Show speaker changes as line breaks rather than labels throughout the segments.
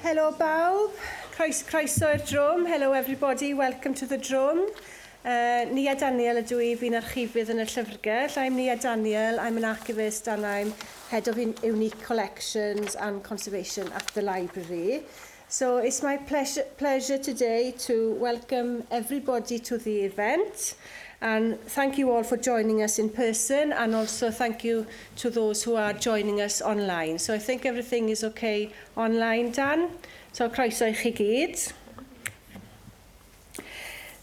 Hello bawb, croeso i'r drwm. Hello everybody, welcome to the drum. Nia Daniel ydw I, fi'n archifydd yn y llyfrgell. I'm Nia Daniel, I'm an archivist and I'm Head of Unique Collections and Conservation at the library. So it's my pleasure today to welcome everybody to the event. And thank you all for joining us in person, and also thank you to those who are joining us online. So I think everything is okay online, Dan. So croeso I chi gyd.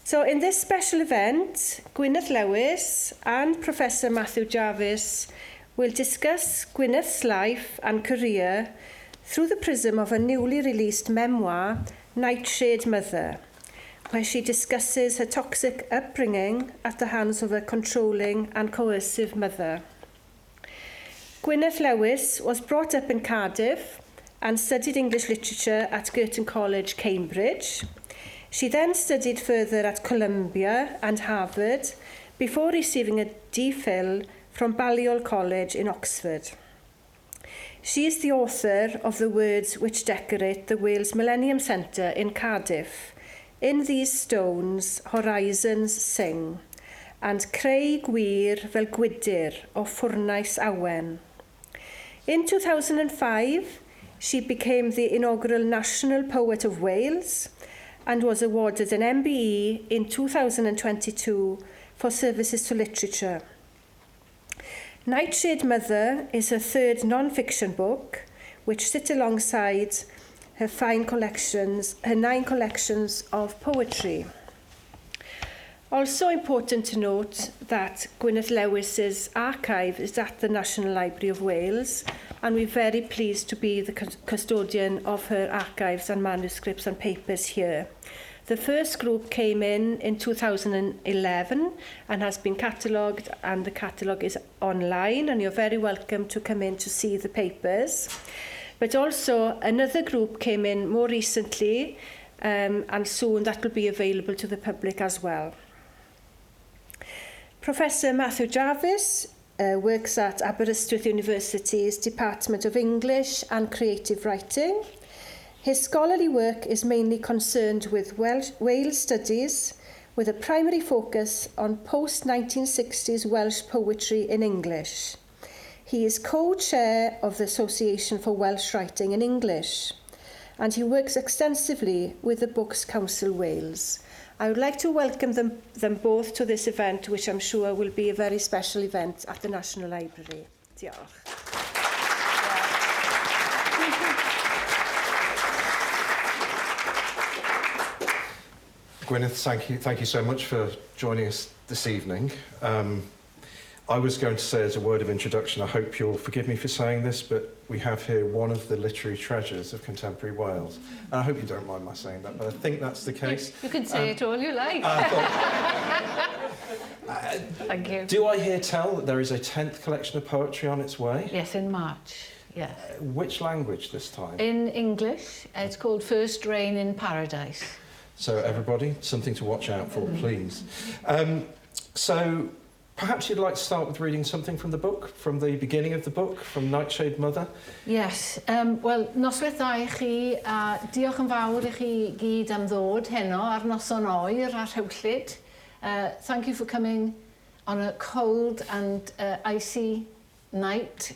So in this special event, Gwyneth Lewis and Professor Matthew Jarvis will discuss Gwyneth's life and career through the prism of a newly released memoir, Nightshade Mother, where she discusses her toxic upbringing at the hands of a controlling and coercive mother. Gwyneth Lewis was brought up in Cardiff and studied English literature at Girton College, Cambridge. She then studied further at Columbia and Harvard before receiving a DPhil from Balliol College in Oxford. She is the author of the words which decorate the Wales Millennium Centre in Cardiff, In These Stones, Horizons Sing, and Creu Gwir Fel Gwydir o Ffwrnais Awen. In 2005, she became the inaugural National Poet of Wales and was awarded an MBE in 2022 for services to literature. Nightshade Mother is her third non-fiction book, which sits alongside her nine collections of poetry. Also important to note that Gwyneth Lewis's archive is at the National Library of Wales, and we're very pleased to be the custodian of her archives and manuscripts and papers here. The first group came in 2011 and has been catalogued, and the catalogue is online, and you're very welcome to come in to see the papers. But also another group came in more recently, and soon that will be available to the public as well. Professor Matthew Jarvis works at Aberystwyth University's Department of English and Creative Writing. His scholarly work is mainly concerned with Wales studies, with a primary focus on post-1960s Welsh poetry in English. He is co-chair of the Association for Welsh Writing in English, and he works extensively with the Books Council Wales. I would like to welcome them both to this event, which I'm sure will be a very special event at the National Library. Diolch.
Gwyneth, thank you so much for joining us this evening. I was going to say as a word of introduction, I hope you'll forgive me for saying this, but we have here one of the literary treasures of contemporary Wales. And I hope you don't mind my saying that, but I think that's the case.
You can say it all you like. Thank you.
Do I hear tell that there is a 10th collection of poetry on its way?
Yes, in March, yes.
Which language this time?
In English. It's called First Rain in Paradise.
So everybody, something to watch out for, please. So perhaps you'd like to start with reading something from the book, from the beginning of the book, from Nightshade Mother?
Yes. Wel, noswaith dda I chi, a diolch yn fawr I chi gyd am ddod heno ar noson oer a Rhewllyd. Thank you for coming on a cold and icy night.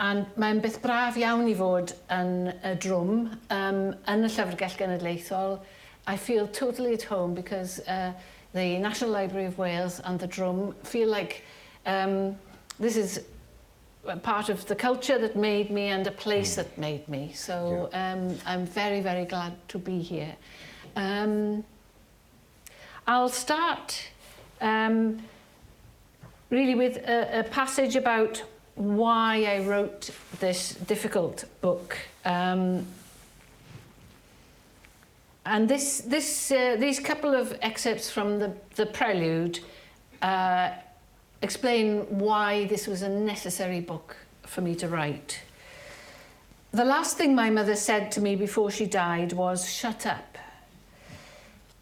And mae'n beth braf iawn I fod yn y drwm yn y Llyfrgell Genedlaethol. I feel totally at home because the National Library of Wales and the drum feel like this is part of the culture that made me and a place that made me. So I'm very, very glad to be here. I'll start really with a passage about why I wrote this difficult book. And these couple of excerpts from the prelude explain why this was a necessary book for me to write. The last thing my mother said to me before she died was, "Shut up."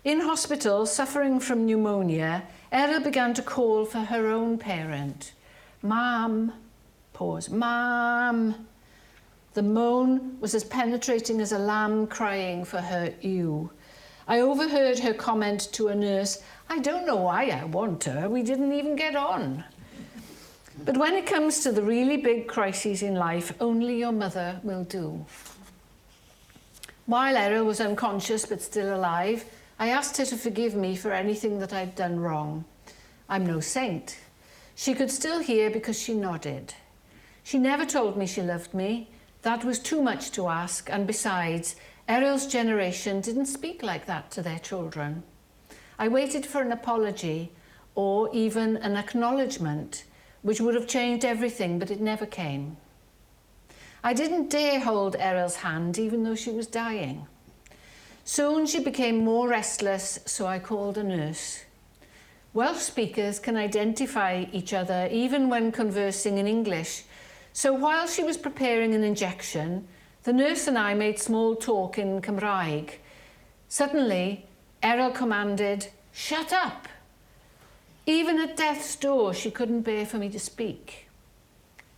In hospital, suffering from pneumonia, Ella began to call for her own parent. "Mum," pause, "Mum." The moan was as penetrating as a lamb crying for her ewe. I overheard her comment to a nurse, "I don't know why I want her, we didn't even get on." But when it comes to the really big crises in life, only your mother will do. While Eryl was unconscious but still alive, I asked her to forgive me for anything that I'd done wrong. I'm no saint. She could still hear because she nodded. She never told me she loved me. That was too much to ask, and besides, Eryl's generation didn't speak like that to their children. I waited for an apology or even an acknowledgement, which would have changed everything, but it never came. I didn't dare hold Eryl's hand, even though she was dying. Soon she became more restless, so I called a nurse. Welsh speakers can identify each other even when conversing in English, so while she was preparing an injection, the nurse and I made small talk in Cymreig. Suddenly, Eryl commanded, "Shut up!" Even at death's door, she couldn't bear for me to speak.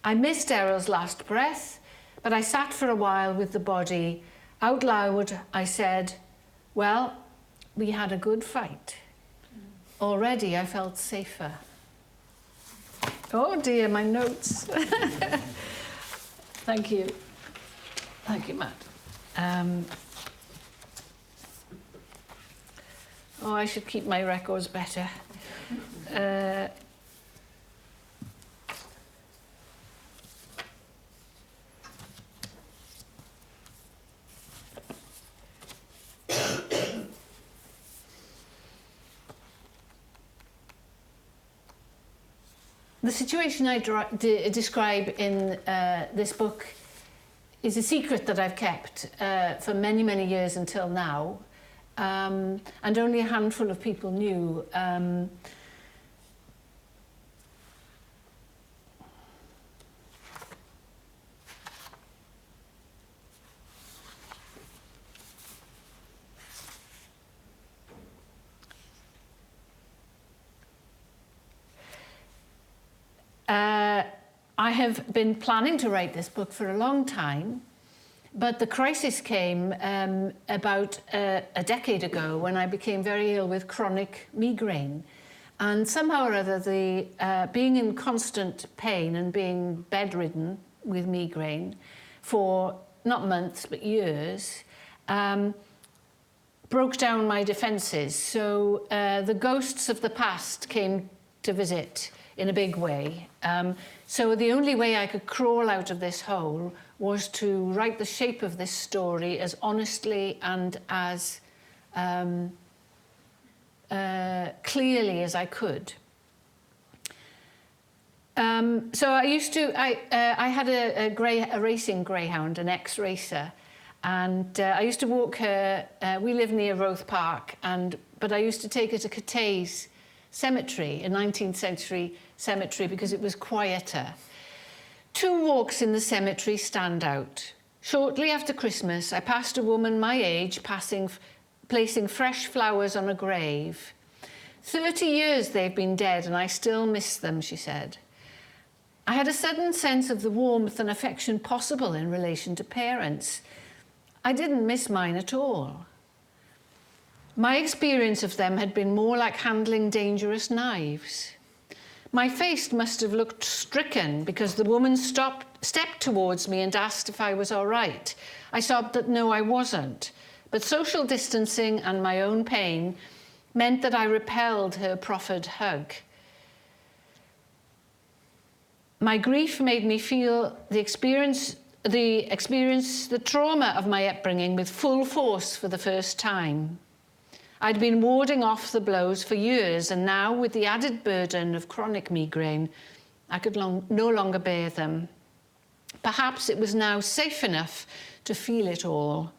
I missed Eryl's last breath, but I sat for a while with the body. Out loud, I said, "Well, we had a good fight." Already I felt safer. Oh dear, my notes. Thank you. Thank you, Matt. I should keep my records better. The situation I describe in this book is a secret that I've kept for many, many years until now, and only a handful of people knew. I have been planning to write this book for a long time, but the crisis came about a decade ago when I became very ill with chronic migraine. And somehow or other, being in constant pain and being bedridden with migraine for not months but years broke down my defences. So the ghosts of the past came to visit in a big way. So the only way I could crawl out of this hole was to write the shape of this story as honestly and as clearly as I could. So I had a racing greyhound, an ex-racer, and I used to walk her. We live near Wrth Park, but I used to take her to Catay's cemetery, a 19th century cemetery, because it was quieter. Two walks in the cemetery stand out. Shortly after Christmas, I passed a woman my age placing fresh flowers on a grave. 30 years they've been dead and I still miss them, she said. I had a sudden sense of the warmth and affection possible in relation to parents. I didn't miss mine at all. My experience of them had been more like handling dangerous knives. My face must have looked stricken because the woman stepped towards me and asked if I was all right. I sobbed that no, I wasn't, but social distancing and my own pain meant that I repelled her proffered hug. My grief made me feel the trauma of my upbringing with full force for the first time. I'd been warding off the blows for years, and now, with the added burden of chronic migraine, I could no longer bear them. Perhaps it was now safe enough to feel it all.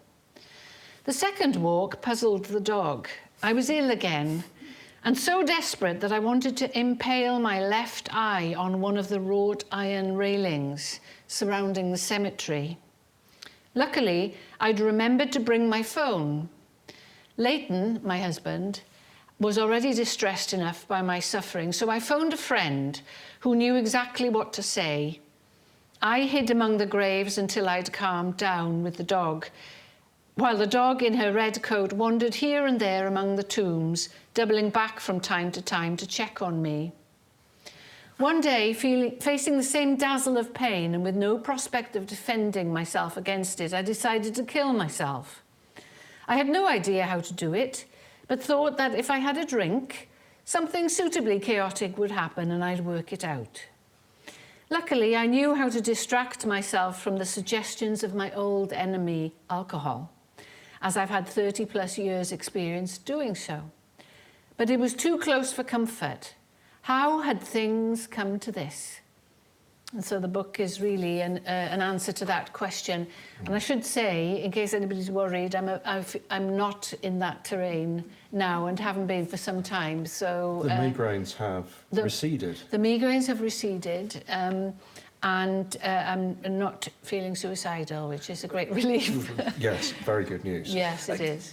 The second walk puzzled the dog. I was ill again, and so desperate that I wanted to impale my left eye on one of the wrought iron railings surrounding the cemetery. Luckily, I'd remembered to bring my phone. Leighton, my husband, was already distressed enough by my suffering, so I phoned a friend who knew exactly what to say. I hid among the graves until I'd calmed down with the dog, while the dog in her red coat wandered here and there among the tombs, doubling back from time to check on me. One day, facing the same dazzle of pain and with no prospect of defending myself against it, I decided to kill myself. I had no idea how to do it, but thought that if I had a drink, something suitably chaotic would happen and I'd work it out. Luckily, I knew how to distract myself from the suggestions of my old enemy, alcohol, as I've had 30+ years experience doing so. But it was too close for comfort. How had things come to this? And so the book is really an answer to that question. And I should say, in case anybody's worried, I'm not in that terrain now and haven't been for some time. So
the migraines have receded.
The migraines have receded, and I'm not feeling suicidal, which is a great relief.
Yes, very good news.
Yes, it is.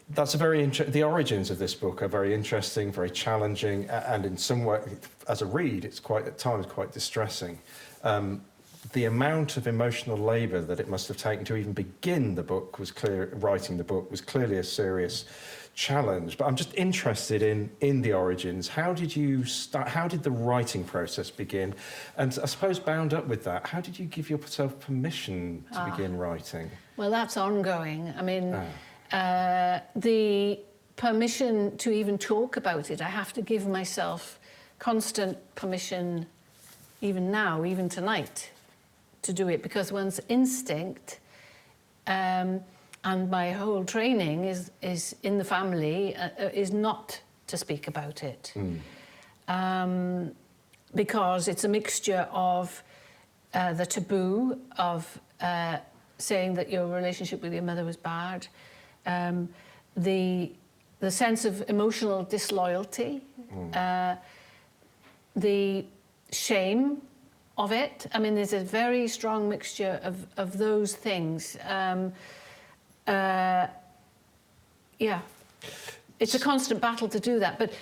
That's a the origins of this book are very interesting, very challenging, and in some way, as a read, it's at times quite distressing. The amount of emotional labour that it must have taken to even begin writing the book was clearly a serious challenge. But I'm just interested in the origins. How did you start? How did the writing process begin? And I suppose bound up with that, how did you give yourself permission to begin writing?
Well, that's ongoing. I mean. The permission to even talk about it, I have to give myself constant permission, even now, even tonight, to do it, because one's instinct and my whole training is in the family is not to speak about it. Because it's a mixture of the taboo of saying that your relationship with your mother was bad, the sense of emotional disloyalty, the shame of it. I mean, there's a very strong mixture of those things. Yeah, it's a constant battle to do that. But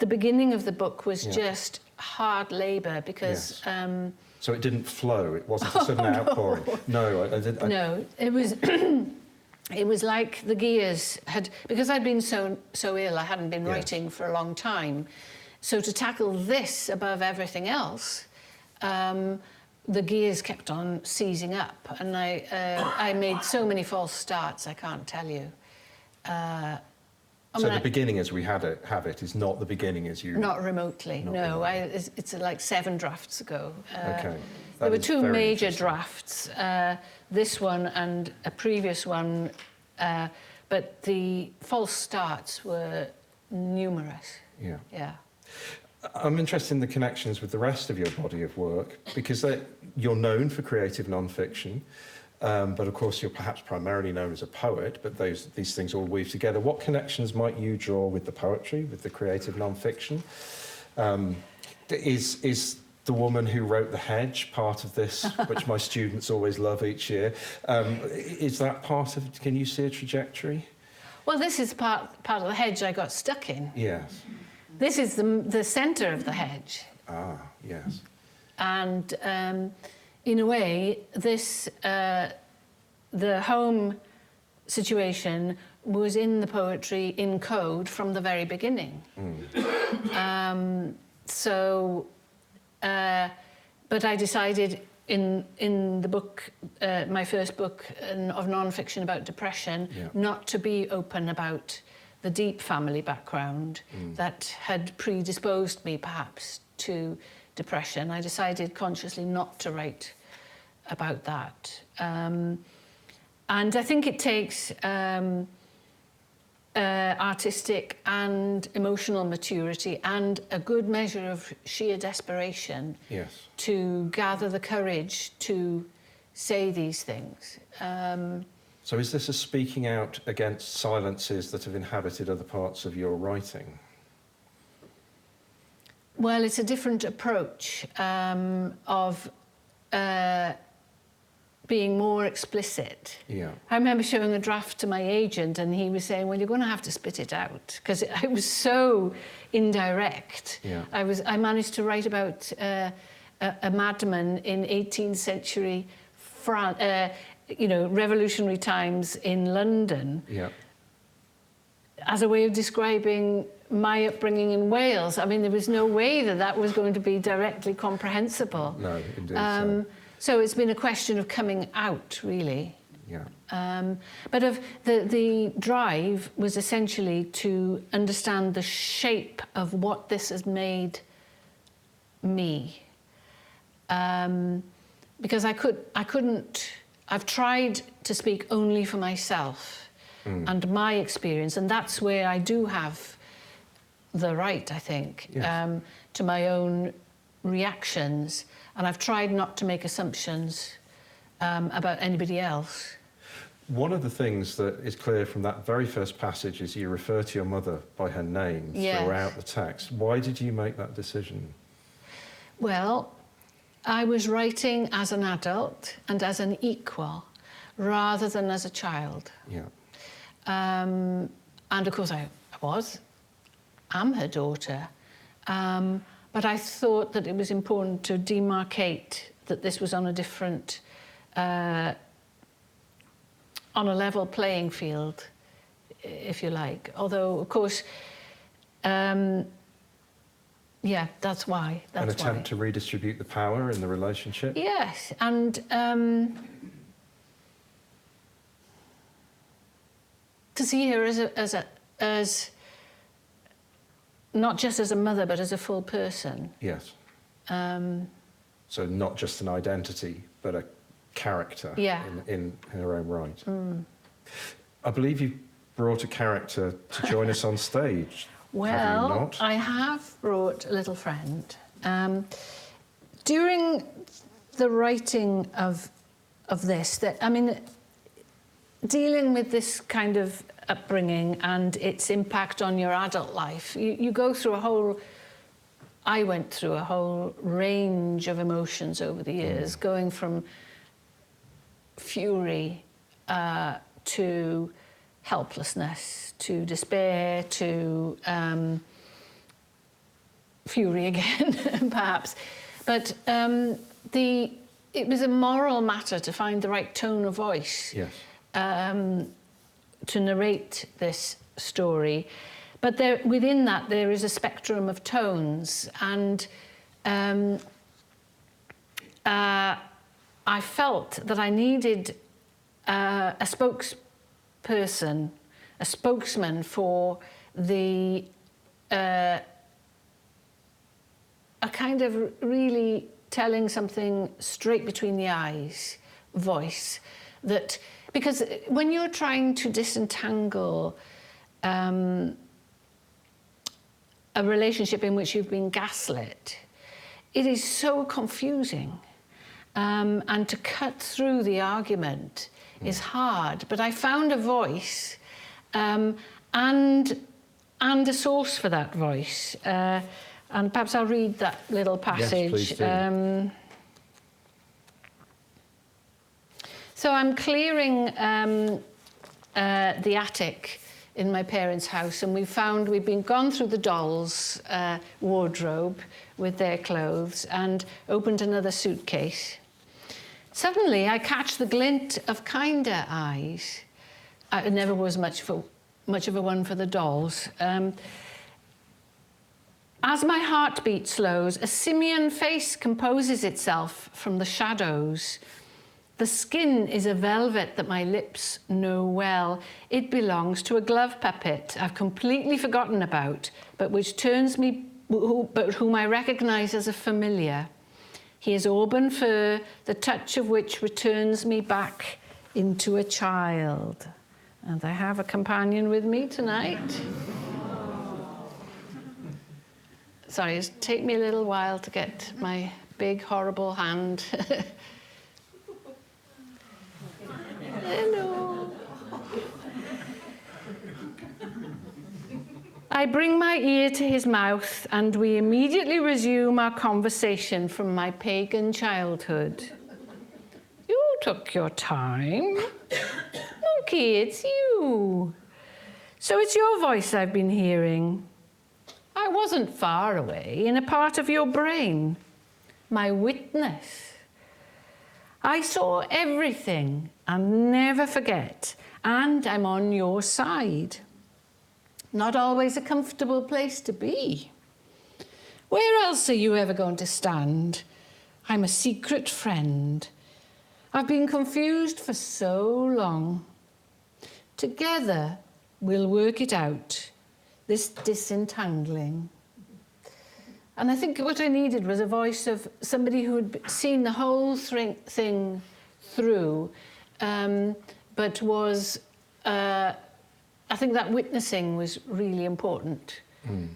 the beginning of the book was just hard labour because...
Yes. So it didn't flow, it wasn't a sudden outpouring. No,
No, it was... It was like the gears had, because I'd been so ill, I hadn't been writing for a long time. So to tackle this above everything else, the gears kept on seizing up, and I made so many false starts, I can't tell you.
So the beginning as we have it is not the beginning as you...
Not remotely, no. It's like 7 drafts ago.
Okay.
There were 2 major drafts, this one and a previous one, but the false starts were numerous.
Yeah.
Yeah.
I'm interested in the connections with the rest of your body of work, because you're known for creative non-fiction, but of course you're perhaps primarily known as a poet, but these things all weave together. What connections might you draw with the poetry, with the creative non-fiction? Is The Woman Who Wrote the Hedge part of this, which my students always love each year? Is that part of it? Can you see a trajectory?
Well, this is part of the hedge I got stuck in.
Yes.
This is the centre of the hedge.
Ah, yes.
And in a way, this the home situation was in the poetry in code from the very beginning. But I decided in the book, my first book of non-fiction about depression, not to be open about the deep family background that had predisposed me perhaps to depression. I decided consciously not to write about that. And I think it takes artistic and emotional maturity and a good measure of sheer desperation to gather the courage to say these things.
So is this a speaking out against silences that have inhabited other parts of your writing?
Well, it's a different approach of being more explicit.
Yeah.
I remember showing a draft to my agent and he was saying, well, you're going to have to spit it out, because it was so indirect.
Yeah.
I managed to write about a madman in 18th century France, revolutionary times in London, as a way of describing my upbringing in Wales. I mean, there was no way that that was going to be directly comprehensible.
No, indeed.
So it's been a question of coming out, really.
Yeah.
But of the drive was essentially to understand the shape of what this has made me. Because I've tried to speak only for myself and my experience, and that's where I do have the right, I think,
yes.
To my own reactions, and I've tried not to make assumptions about anybody else.
One of the things that is clear from that very first passage is you refer to your mother by her name throughout the text. Why did you make that decision? Well,
I was writing as an adult and as an equal, rather than as a child.
Yeah.
And of course I am her daughter, but I thought that it was important to demarcate that this was on a different, on a level playing field, if you like. Although, of course, yeah, that's why.
An attempt to redistribute the power in the relationship?
Yes, and to see her as not just as a mother, but as a full person.
Yes. So not just an identity, but a character in her own right. I believe you brought a character to join us on stage.
Well,
have you not?
I have brought a little friend. During the writing of this, dealing with this kind of upbringing and its impact on your adult life, you go through I went through a whole range of emotions over the years, going from fury to helplessness, to despair, to fury again, perhaps. But it was a moral matter to find the right tone of voice to narrate this story. But within that, there is a spectrum of tones. And I felt that I needed a spokesperson, a spokesman for a kind of really telling something straight between the eyes voice. Because when you're trying to disentangle a relationship in which you've been gaslit, it is so confusing. And to cut through the argument is hard. But I found a voice and a source for that voice. And perhaps I'll read that little passage.
Yes, please do.
So I'm clearing the attic in my parents' house, and we've been gone through the dolls' wardrobe with their clothes and opened another suitcase. Suddenly, I catch the glint of kinder eyes. I never was much of a one for the dolls. As my heartbeat slows, a simian face composes itself from the shadows. The skin is a velvet that my lips know well. It belongs to a glove puppet I've completely forgotten about, but whom I recognise as a familiar. He has auburn fur, the touch of which returns me back into a child. And I have a companion with me tonight. Sorry, it'll take me a little while to get my big, horrible hand. Hello. I bring my ear to his mouth, and we immediately resume our conversation from my pagan childhood. You took your time. Monkey, it's you. So it's your voice I've been hearing. I wasn't far away, in a part of your brain. my witness. I saw everything and never forget, and I'm on your side. Not always a comfortable place to be. Where else are you ever going to stand? I'm a secret friend. I've been confused for so long. Together, we'll work it out, this disentangling. And I think what I needed was a voice of somebody who had seen the whole thing through, but was, I think that witnessing was really important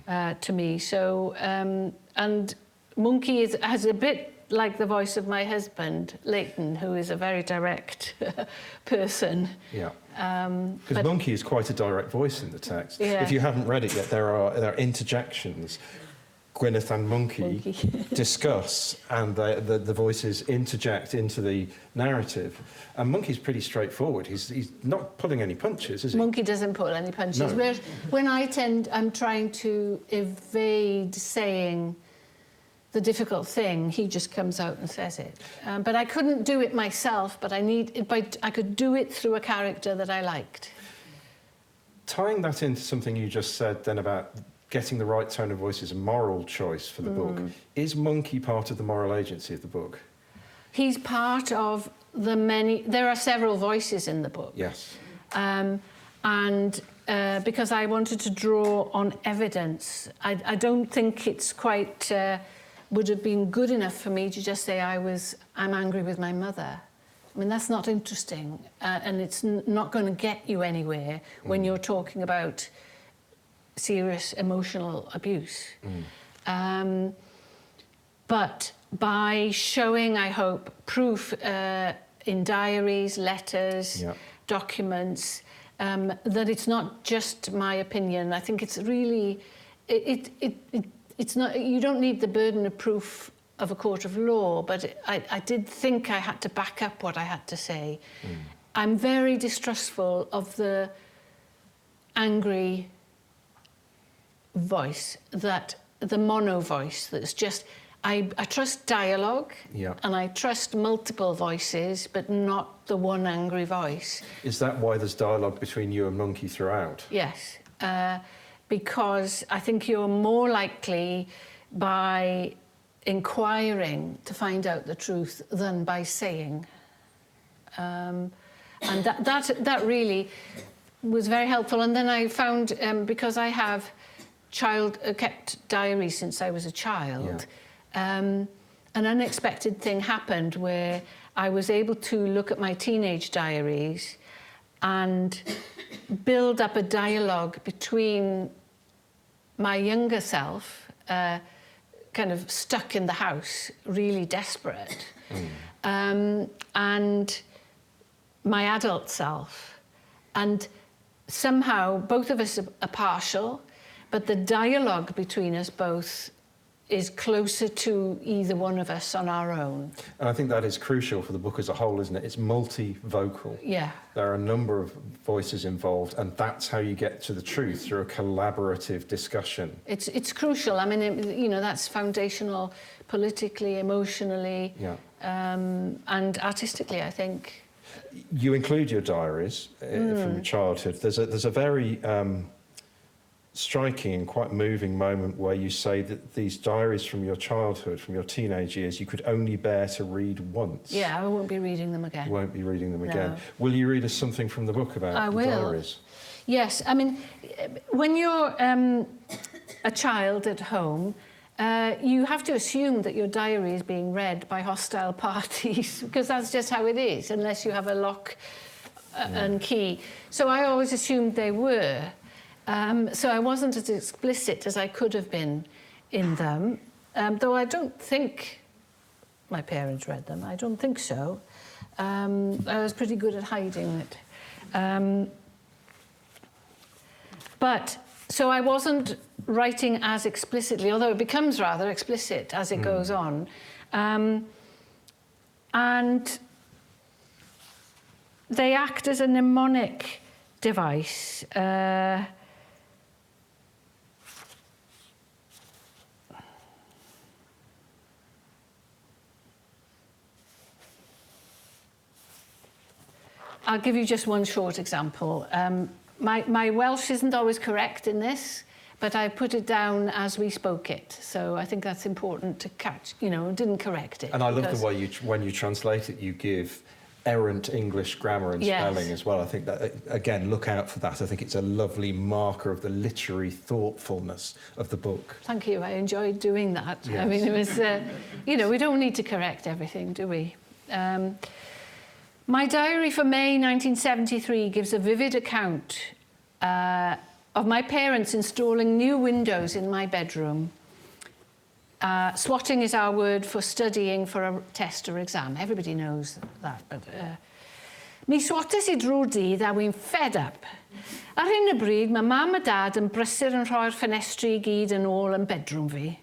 to me. So, and Monkey has a bit like the voice of my husband, Leighton, who is a very direct person.
Yeah. Because Monkey is quite a direct voice in the text.
Yeah.
If you haven't read it yet, there are interjections. Gwyneth and Monkey discuss, and the voices interject into the narrative. And Monkey's pretty straightforward. He's not pulling any punches, is he?
Monkey doesn't pull any punches.
No.
Whereas when I'm trying to evade saying the difficult thing, he just comes out and says it. But I couldn't do it myself, but I could do it through a character that I liked.
Tying that into something you just said then about getting the right tone of voice is a moral choice for the book. Is Monkey part of the moral agency of the book?
He's part of the many... There are several voices in the book.
Yes.
Because I wanted to draw on evidence, I don't think it's quite... would have been good enough for me to just say I'm angry with my mother. I mean, that's not interesting, and it's not going to get you anywhere when you're talking about serious emotional abuse. But by showing, I hope, proof in diaries, letters, documents, that it's not just my opinion. I think it's really... It's not, you don't need the burden of proof of a court of law, but I did think I had to back up what I had to say. I'm very distrustful of the angry voice, the mono voice that's just... I trust dialogue, and I trust multiple voices, but not the one angry voice.
Is that why there's dialogue between you and Monkey throughout?
Yes. Because I think you're more likely by inquiring to find out the truth than by saying. And that really was very helpful. And then I found, because I have kept diaries since I was a child, an unexpected thing happened where I was able to look at my teenage diaries and build up a dialogue between my younger self, kind of stuck in the house, really desperate, and my adult self. And somehow both of us are partial, but the dialogue between us both is closer to either one of us on our own.
And I think that is crucial for the book as a whole, isn't it? It's multi-vocal.
Yeah.
There are a number of voices involved, and that's how you get to the truth, through a collaborative discussion.
It's crucial. I mean, you know, that's foundational politically, emotionally, and artistically, I think.
You include your diaries from your childhood. There's a very striking and quite moving moment where you say that these diaries from your childhood, from your teenage years, you could only bear to read once.
Yeah, I won't be reading them again.
You won't be reading them again. Will you read us something from the book about the diaries?
Yes, I mean, when you're a child at home, you have to assume that your diary is being read by hostile parties, because that's just how it is, unless you have a lock and key. So I always assumed they were. So I wasn't as explicit as I could have been in them, though I don't think my parents read them. I don't think so. I was pretty good at hiding it. So I wasn't writing as explicitly, although it becomes rather explicit as it goes on. And they act as a mnemonic device. I'll give you just one short example. My Welsh isn't always correct in this, but I put it down as we spoke it. So I think that's important to catch, you know, didn't correct it.
And I love the way when you translate it, you give errant English grammar and spelling as well. I think that, again, look out for that. I think it's a lovely marker of the literary thoughtfulness of the book.
Thank you. I enjoyed doing that.
Yes.
I mean, it was, you know, we don't need to correct everything, do we? My diary for May 1973 gives a vivid account of my parents installing new windows in my bedroom. Swatting is our word for studying for a test or exam. Everybody knows that. But, mi swates I drwy'r dydd a wy'n fed up. Ar hyn y bryd, mae mam a dad yn brysur yn rhoi'r ffenestri I gyd yn ôl yn bedroom fi.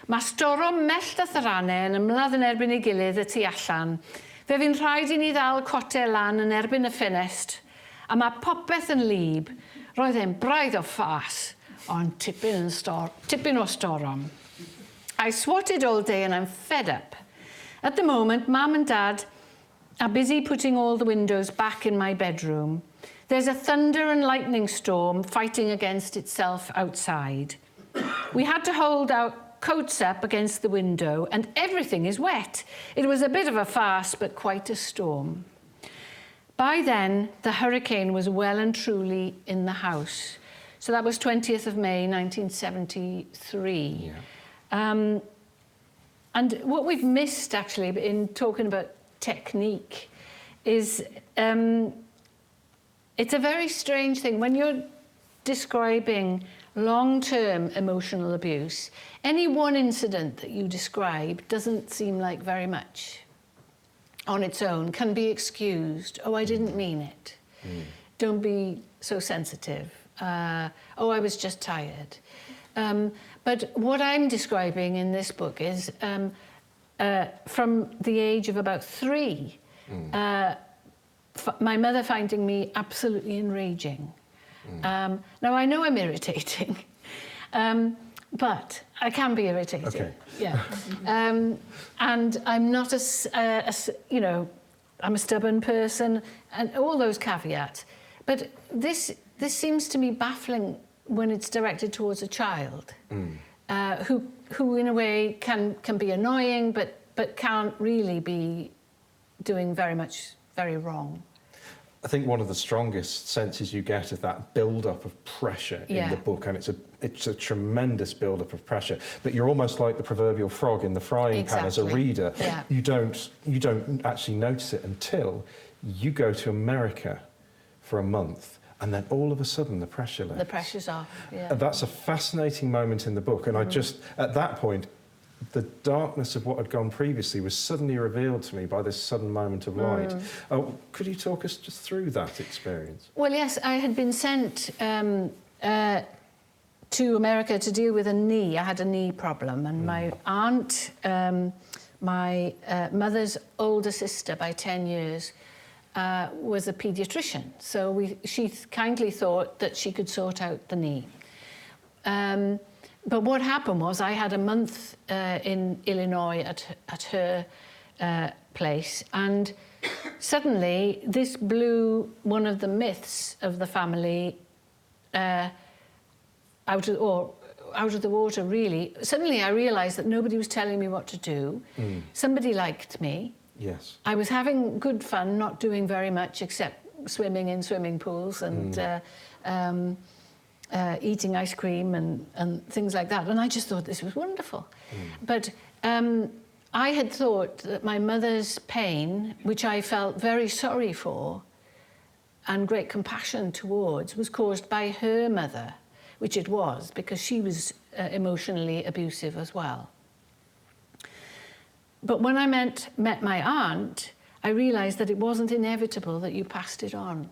Mae storo mellt a tharanau yn ymladd yn erbyn ei gilydd y tu allan. Fe fi'n rhaid I ni ddal cotel lan yn erbyn y ffenest. A mae popeth yn lib. Roedd e'n braidd o ffas, ond tipyn o storom. I swatted all day and I'm fed up. At the moment, Mum and Dad are busy putting all the windows back in my bedroom. There's a thunder and lightning storm fighting against itself outside. We had to hold our coats up against the window and everything is wet. It was a bit of a farce, but quite a storm. By then, the hurricane was well and truly in the house. So that was 20th of May, 1973.
Yeah.
And what we've missed, actually, in talking about technique is it's a very strange thing. When you're describing long-term emotional abuse, any one incident that you describe doesn't seem like very much on its own, can be excused. Oh, I didn't mean it. Don't be so sensitive. Oh, I was just tired. But what I'm describing in this book is from the age of about 3, my mother finding me absolutely enraging. Now, I know I'm irritating, but I can be irritating.
Okay.
Yeah. And I'm not you know, I'm a stubborn person, and all those caveats. But this seems to me baffling when it's directed towards a child, who in a way can be annoying, but can't really be doing very wrong.
I think one of the strongest senses you get of that build-up of pressure in the book, and it's a tremendous build-up of pressure. But you're almost like the proverbial frog in the frying pan as a reader.
Yeah.
You don't actually notice it until you go to America for a month, and then all of a sudden the pressure lifts.
The pressure's off. Yeah.
And that's a fascinating moment in the book, and I just at that point, the darkness of what had gone previously was suddenly revealed to me by this sudden moment of light. Could you talk us just through that experience?
Well, yes, I had been sent to America to deal with a knee. I had a knee problem, and my aunt, my mother's older sister by 10 years, was a paediatrician. So she kindly thought that she could sort out the knee. But what happened was I had a month in Illinois at her place, and suddenly this blew one of the myths of the family out of the water, really. Suddenly I realised that nobody was telling me what to do. Somebody liked me.
Yes.
I was having good fun, not doing very much except swimming in swimming pools and eating ice cream and things like that. And I just thought this was wonderful. But I had thought that my mother's pain, which I felt very sorry for and great compassion towards, was caused by her mother, which it was, because she was emotionally abusive as well. But when I met my aunt, I realised that it wasn't inevitable that you passed it on.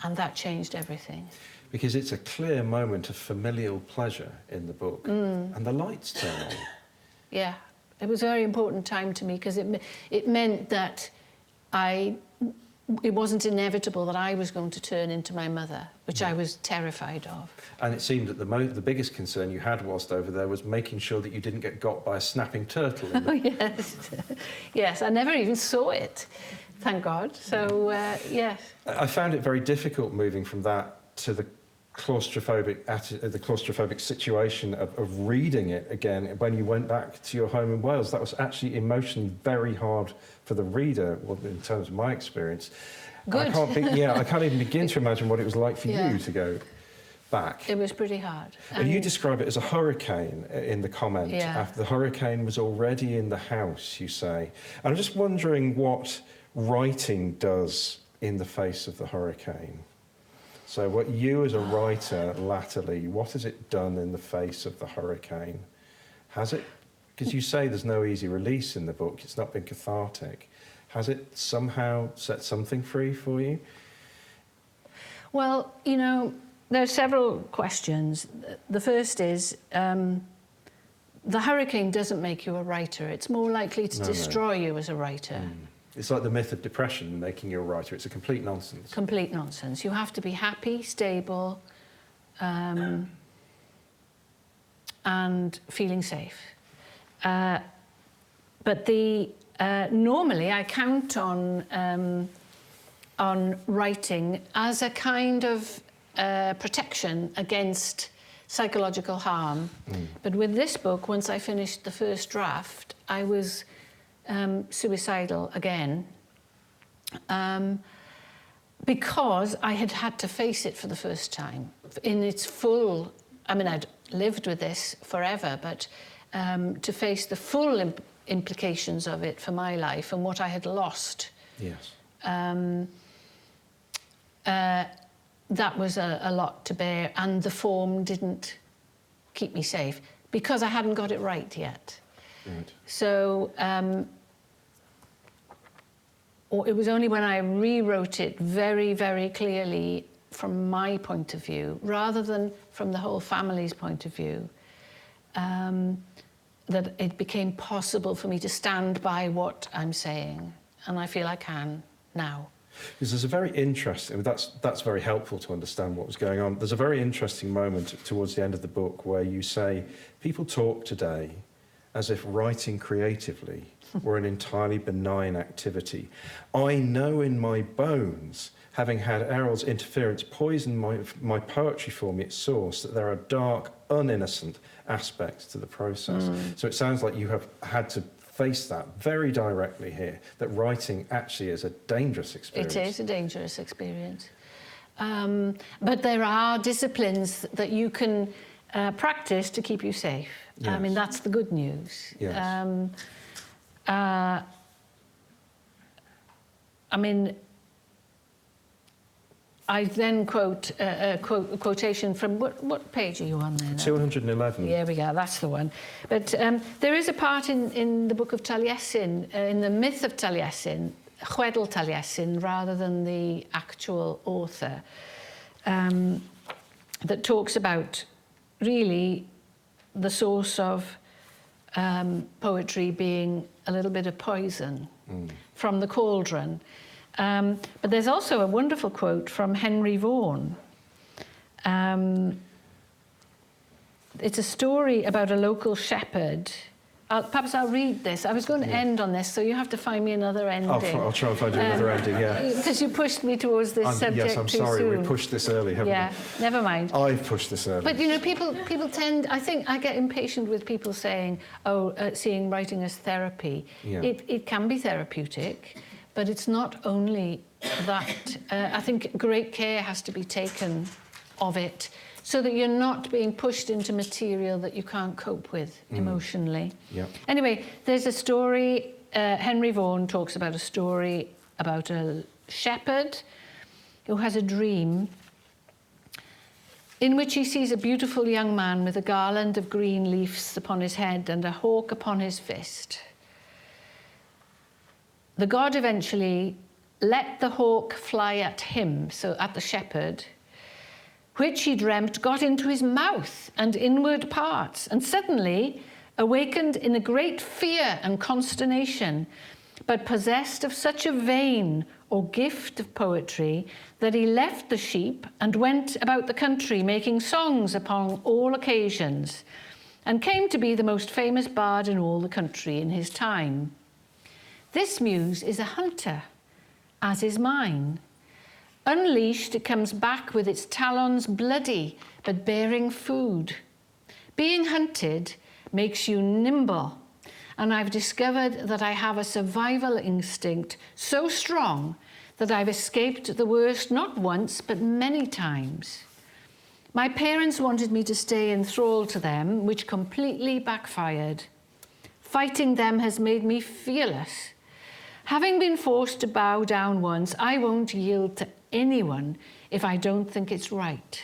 And that changed everything.
Because it's a clear moment of familial pleasure in the book, and the lights turn on.
Yeah, it was a very important time to me because it meant that it wasn't inevitable that I was going to turn into my mother, which I was terrified of. And
it seemed that the biggest concern you had whilst over there was making sure that you didn't get got by a snapping turtle.
Oh, yes. Yes, I never even saw it. thank God. So, yes.
I found it very difficult moving from that to the claustrophobic situation of reading it again when you went back to your home in Wales. That was actually emotionally very hard for the reader, well, in terms of my experience.
Good.
I can't even begin to imagine what it was like for you to go back.
It was pretty hard.
And you describe it as a hurricane in the comment.
Yeah.
After the hurricane was already in the house, you say. And I'm just wondering what writing does in the face of the hurricane. So what you as a writer latterly, what has it done in the face of the hurricane? Has it, because you say there's no easy release in the book, it's not been cathartic. Has it somehow set something free for you?
Well, you know, there are several questions. The first is, the hurricane doesn't make you a writer. It's more likely to destroy you as a writer.
It's like the myth of depression making you a writer. It's a complete nonsense.
Complete nonsense. You have to be happy, stable, and feeling safe. But normally I count on writing as a kind of protection against psychological harm. But with this book, once I finished the first draft, I was suicidal again, because I had had to face it for the first time in its full. I mean, I'd lived with this forever, but to face the full implications of it for my life and what I had lost.
Yes.
That was a lot to bear, and the form didn't keep me safe because I hadn't got it right yet.
Right.
So it was only when I rewrote it very, very clearly from my point of view, rather than from the whole family's point of view, that it became possible for me to stand by what I'm saying. And I feel I can now.
Because there's a very interesting, that's very helpful to understand what was going on. There's a very interesting moment towards the end of the book where you say, people talk today as if writing creatively were an entirely benign activity. I know in my bones, having had Errol's interference poison my poetry for me at source, that there are dark, uninnocent aspects to the process. So it sounds like you have had to face that very directly here, that writing actually is a dangerous experience.
It is a dangerous experience. But there are disciplines that you can practice to keep you safe.
Yes.
I mean, that's the good news.
Yes.
I mean, I then quote a quotation from, what page are you on there now?
211.
There we go, that's the one. But there is a part in the book of Taliesin, in the myth of Taliesin, chwedl Taliesin, rather than the actual author, that talks about really the source of poetry being a little bit of poison from the cauldron. But there's also a wonderful quote from Henry Vaughan. It's a story about a local shepherd. Perhaps I'll read this. I was going to end on this, so you have to find me another ending.
I'll try and find you another ending, yeah.
Because you pushed me towards this subject
yes, I'm
too
sorry,
soon.
we pushed this early, haven't
Yeah, never mind.
we? I've pushed this early.
But, you know, people tend... I think I get impatient with people saying, seeing writing as therapy.
Yeah.
It can be therapeutic, but it's not only that. I think great care has to be taken of it so that you're not being pushed into material that you can't cope with emotionally.
Yeah.
Anyway, there's a story, Henry Vaughan talks about a story about a shepherd who has a dream in which he sees a beautiful young man with a garland of green leaves upon his head and a hawk upon his fist. The god eventually let the hawk fly at him, so at the shepherd, which he dreamt got into his mouth and inward parts, and suddenly awakened in a great fear and consternation, but possessed of such a vein or gift of poetry that he left the sheep and went about the country making songs upon all occasions, and came to be the most famous bard in all the country in his time. This muse is a hunter as is mine. Unleashed, it comes back with its talons bloody, but bearing food. Being hunted makes you nimble, and I've discovered that I have a survival instinct so strong that I've escaped the worst not once, but many times. My parents wanted me to stay in thrall to them, which completely backfired. Fighting them has made me fearless. Having been forced to bow down once, I won't yield to anyone if I don't think it's right.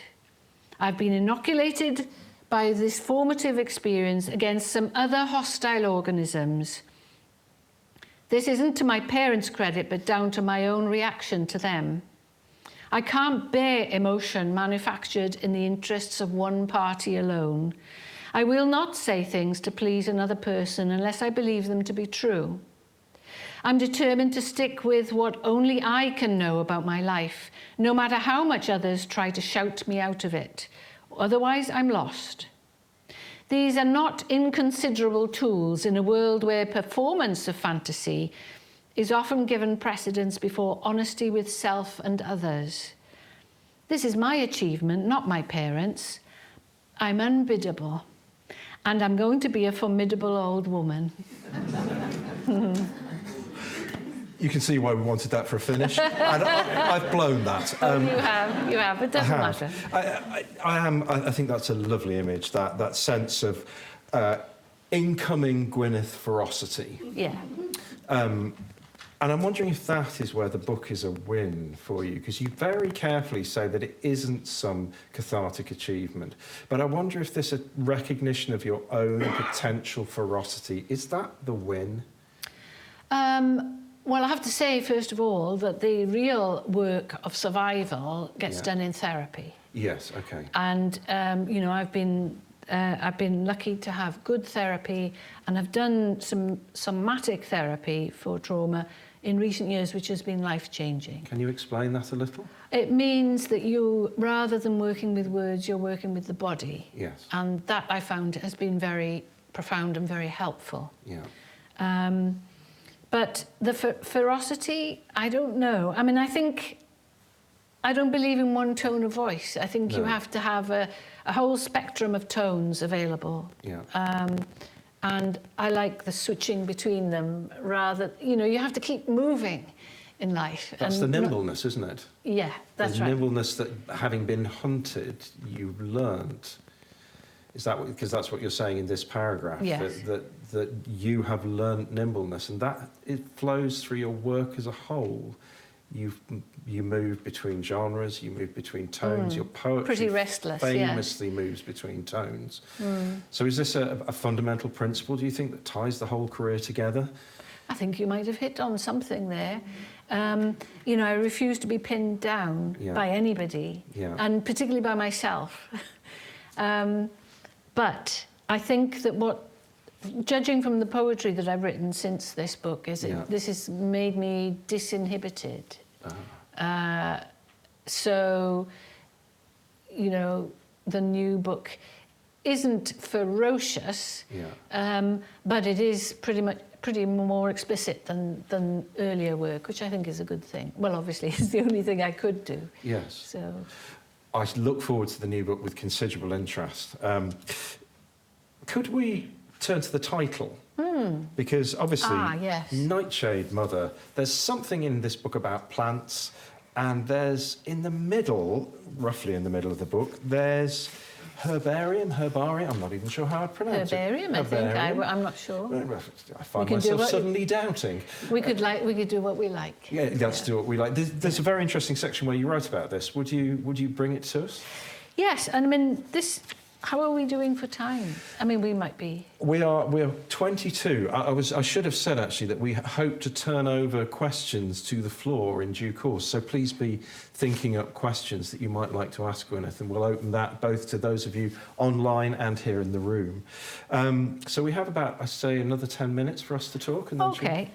I've been inoculated by this formative experience against some other hostile organisms. This isn't to my parents' credit, but down to my own reaction to them. I can't bear emotion manufactured in the interests of one party alone. I will not say things to please another person unless I believe them to be true. I'm determined to stick with what only I can know about my life, no matter how much others try to shout me out of it. Otherwise, I'm lost. These are not inconsiderable tools in a world where performance of fantasy is often given precedence before honesty with self and others. This is my achievement, not my parents'. I'm unbiddable, and I'm going to be a formidable old woman.
You can see why we wanted that for a finish. And I've blown that.
You have. It doesn't matter.
I think that's a lovely image, that sense of incoming Gwyneth ferocity.
Yeah.
And I'm wondering if that is where the book is a win for you, because you very carefully say that it isn't some cathartic achievement. But I wonder if this recognition of your own potential ferocity, is that the win?
Well, I have to say, first of all, that the real work of survival gets done in therapy.
Yes, okay.
And, you know, I've been lucky to have good therapy, and I've done some somatic therapy for trauma in recent years, which has been life-changing.
Can you explain that a little?
It means that you, rather than working with words, you're working with the body.
Yes.
And that, I found, has been very profound and very helpful.
Yeah.
But the ferocity, I don't know. I mean, I don't believe in one tone of voice. I think you have to have a whole spectrum of tones available.
Yeah.
And I like the switching between them rather, you know, you have to keep moving in life.
That's the nimbleness, isn't it?
Yeah, that's right.
The nimbleness that, having been hunted, you've learnt. Is that because that's what you're saying in this paragraph?
Yes.
That you have learnt nimbleness, and that it flows through your work as a whole. You move between genres, you move between tones. Your poetry
pretty restless,
famously moves between tones. So is this a fundamental principle, do you think, that ties the whole career together?
I think you might have hit on something there. You know, I refuse to be pinned down by anybody, and particularly by myself. But I think that judging from the poetry that I've written since this book, this has made me disinhibited. So, you know, the new book isn't ferocious, but it is pretty more explicit than earlier work, which I think is a good thing. Well, obviously, it's the only thing I could do.
Yes.
So
I look forward to the new book with considerable interest. Could we turn to the title? Because obviously, Nightshade Mother, there's something in this book about plants, and there's in the middle, roughly in the middle of the book, there's herbarium, I'm not even sure how I'd pronounce
herbarium,
it.
Herbarium, I think. I'm not sure.
I find myself suddenly doubting.
We could do what we like.
Yeah, let's do what we like. There's a very interesting section where you wrote about this. Would you bring it to us?
Yes, and I mean, how are we doing for time? I mean, we might be...
We are 22. I should have said, actually, that we hope to turn over questions to the floor in due course. So please be thinking up questions that you might like to ask Gwyneth, and we'll open that both to those of you online and here in the room. So we have about, I say, another 10 minutes for us to talk. And then
OK.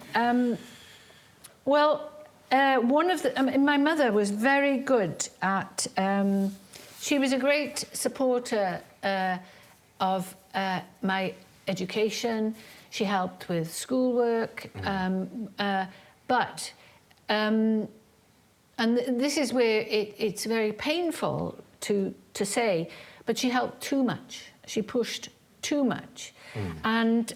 Well, one of the... my mother was very good at... she was a great supporter of my education. She helped with schoolwork, but and this is where it's very painful to say, but she helped too much. She pushed too much. And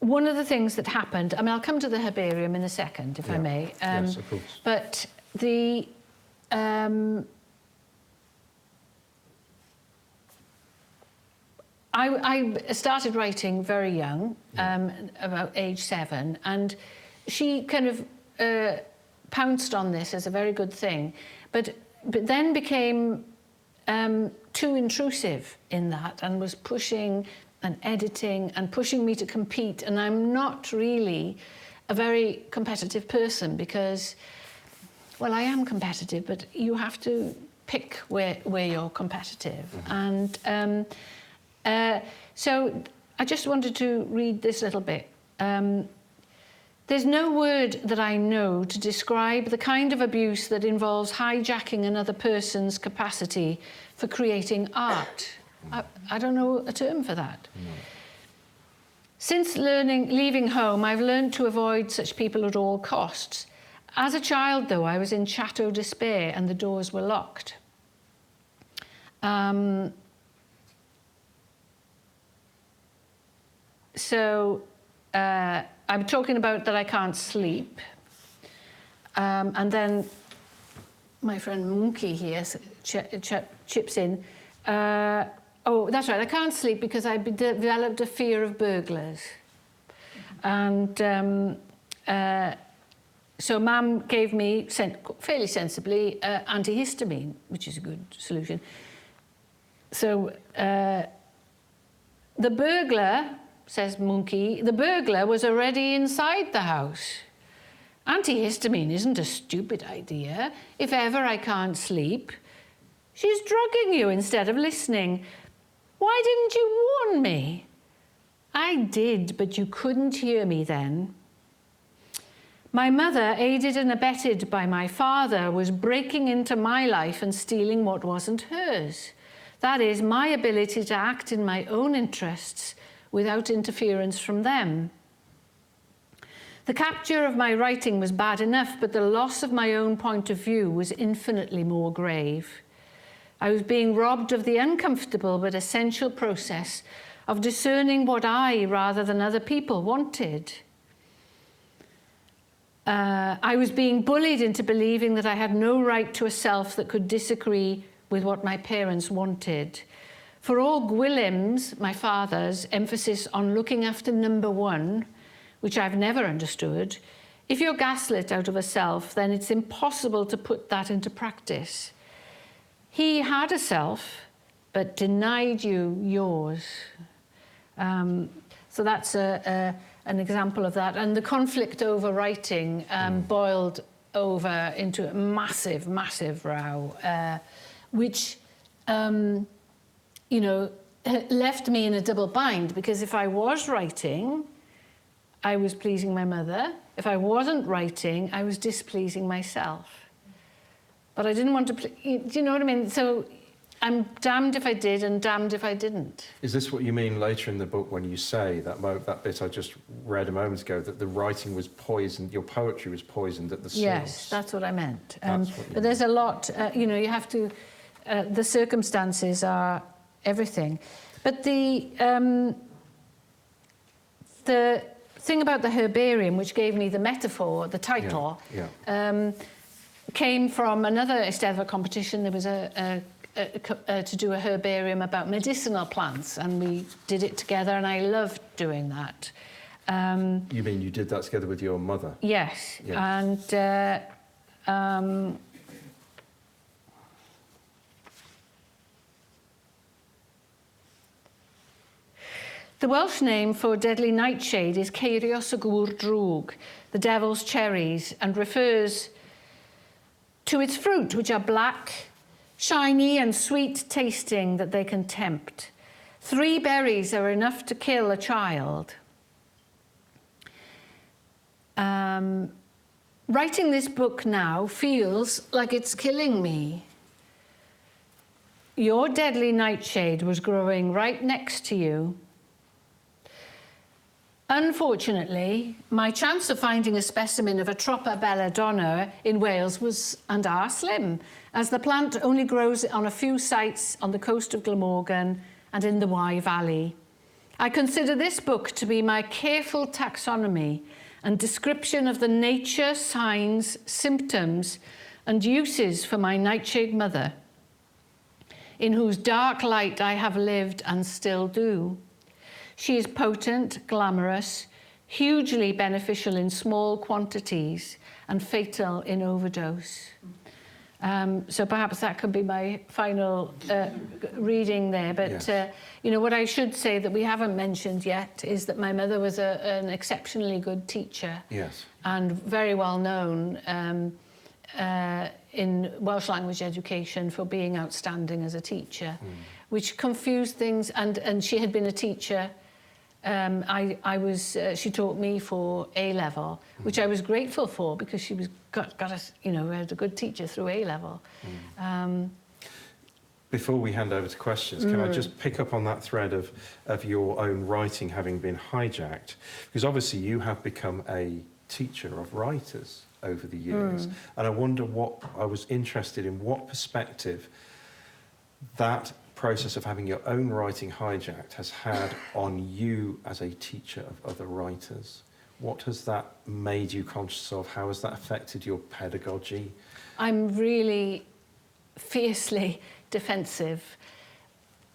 one of the things that happened, I mean, I'll come to the herbarium in a second, if I may.
Yes, of course.
But the... I started writing very young, about age 7, and she kind of pounced on this as a very good thing, but then became too intrusive in that and was pushing and editing and pushing me to compete. And I'm not really a very competitive person because, well, I am competitive, but you have to pick where you're competitive. And so I just wanted to read this little bit. There's no word that I know to describe the kind of abuse that involves hijacking another person's capacity for creating art. I don't know a term for that. No. Since leaving home, I've learned to avoid such people at all costs. As a child, though, I was in chateau despair and the doors were locked. So I'm talking about that I can't sleep. And then my friend Monkey here chips in. Oh, that's right, I can't sleep because I developed a fear of burglars. And so Mum gave me, fairly sensibly, antihistamine, which is a good solution. So the burglar, says Monkey, the burglar was already inside the house. Antihistamine isn't a stupid idea. If ever I can't sleep, she's drugging you instead of listening. Why didn't you warn me? I did, but you couldn't hear me then. My mother, aided and abetted by my father, was breaking into my life and stealing what wasn't hers. That is, my ability to act in my own interests without interference from them. The capture of my writing was bad enough, but the loss of my own point of view was infinitely more grave. I was being robbed of the uncomfortable but essential process of discerning what I, rather than other people, wanted. I was being bullied into believing that I had no right to a self that could disagree with what my parents wanted. For all Gwilym's, my father's, emphasis on looking after number one, which I've never understood, if you're gaslit out of a self, then it's impossible to put that into practice. He had a self, but denied you yours. So that's an example of that. And the conflict over writing boiled over into a massive, massive row, which, you know, left me in a double bind, because if I was writing, I was pleasing my mother. If I wasn't writing, I was displeasing myself. But I didn't want to, do you know what I mean? So I'm damned if I did and damned if I didn't. Is
this what you mean later in the book when you say that bit I just read a moment ago, that the writing was poisoned, your poetry was poisoned at the source?
Yes, that's what I meant. But there's a lot, you know, you have to, the circumstances are everything. But the thing about the herbarium, which gave me the metaphor, the title, came from another Eisteddfod competition. There was to do a herbarium about medicinal plants, and we did it together, and I loved doing that.
You mean you did that together with your mother?
Yes. And the Welsh name for deadly nightshade is Ceirios y Gŵr Drwg, the devil's cherries, and refers to its fruit, which are black, shiny and sweet tasting that they can tempt. 3 berries are enough to kill a child. Writing this book now feels like it's killing me. your deadly nightshade was growing right next to you. Unfortunately, my chance of finding a specimen of Atropa belladonna in Wales was and are slim, as the plant only grows on a few sites on the coast of Glamorgan and in the Wye Valley. I consider this book to be my careful taxonomy and description of the nature, signs, symptoms, and uses for my Nightshade Mother, in whose dark light I have lived and still do. She is potent, glamorous, hugely beneficial in small quantities, and fatal in overdose. So perhaps that could be my final reading there. But,
Yes.
you know, what I should say that we haven't mentioned yet is that my mother was an exceptionally good teacher.
Yes.
And very well known in Welsh language education for being outstanding as a teacher, which confused things. And she had been a teacher. She taught me for A-level, which I was grateful for because she was got us, you know, we had a good teacher through A-level.
Before we hand over to questions, can I just pick up on that thread of your own writing having been hijacked? Because obviously you have become a teacher of writers over the years. And I wonder I was interested in what perspective that process of having your own writing hijacked has had on you as a teacher of other writers. What has that made you conscious of? How has that affected your pedagogy? I'm
really fiercely defensive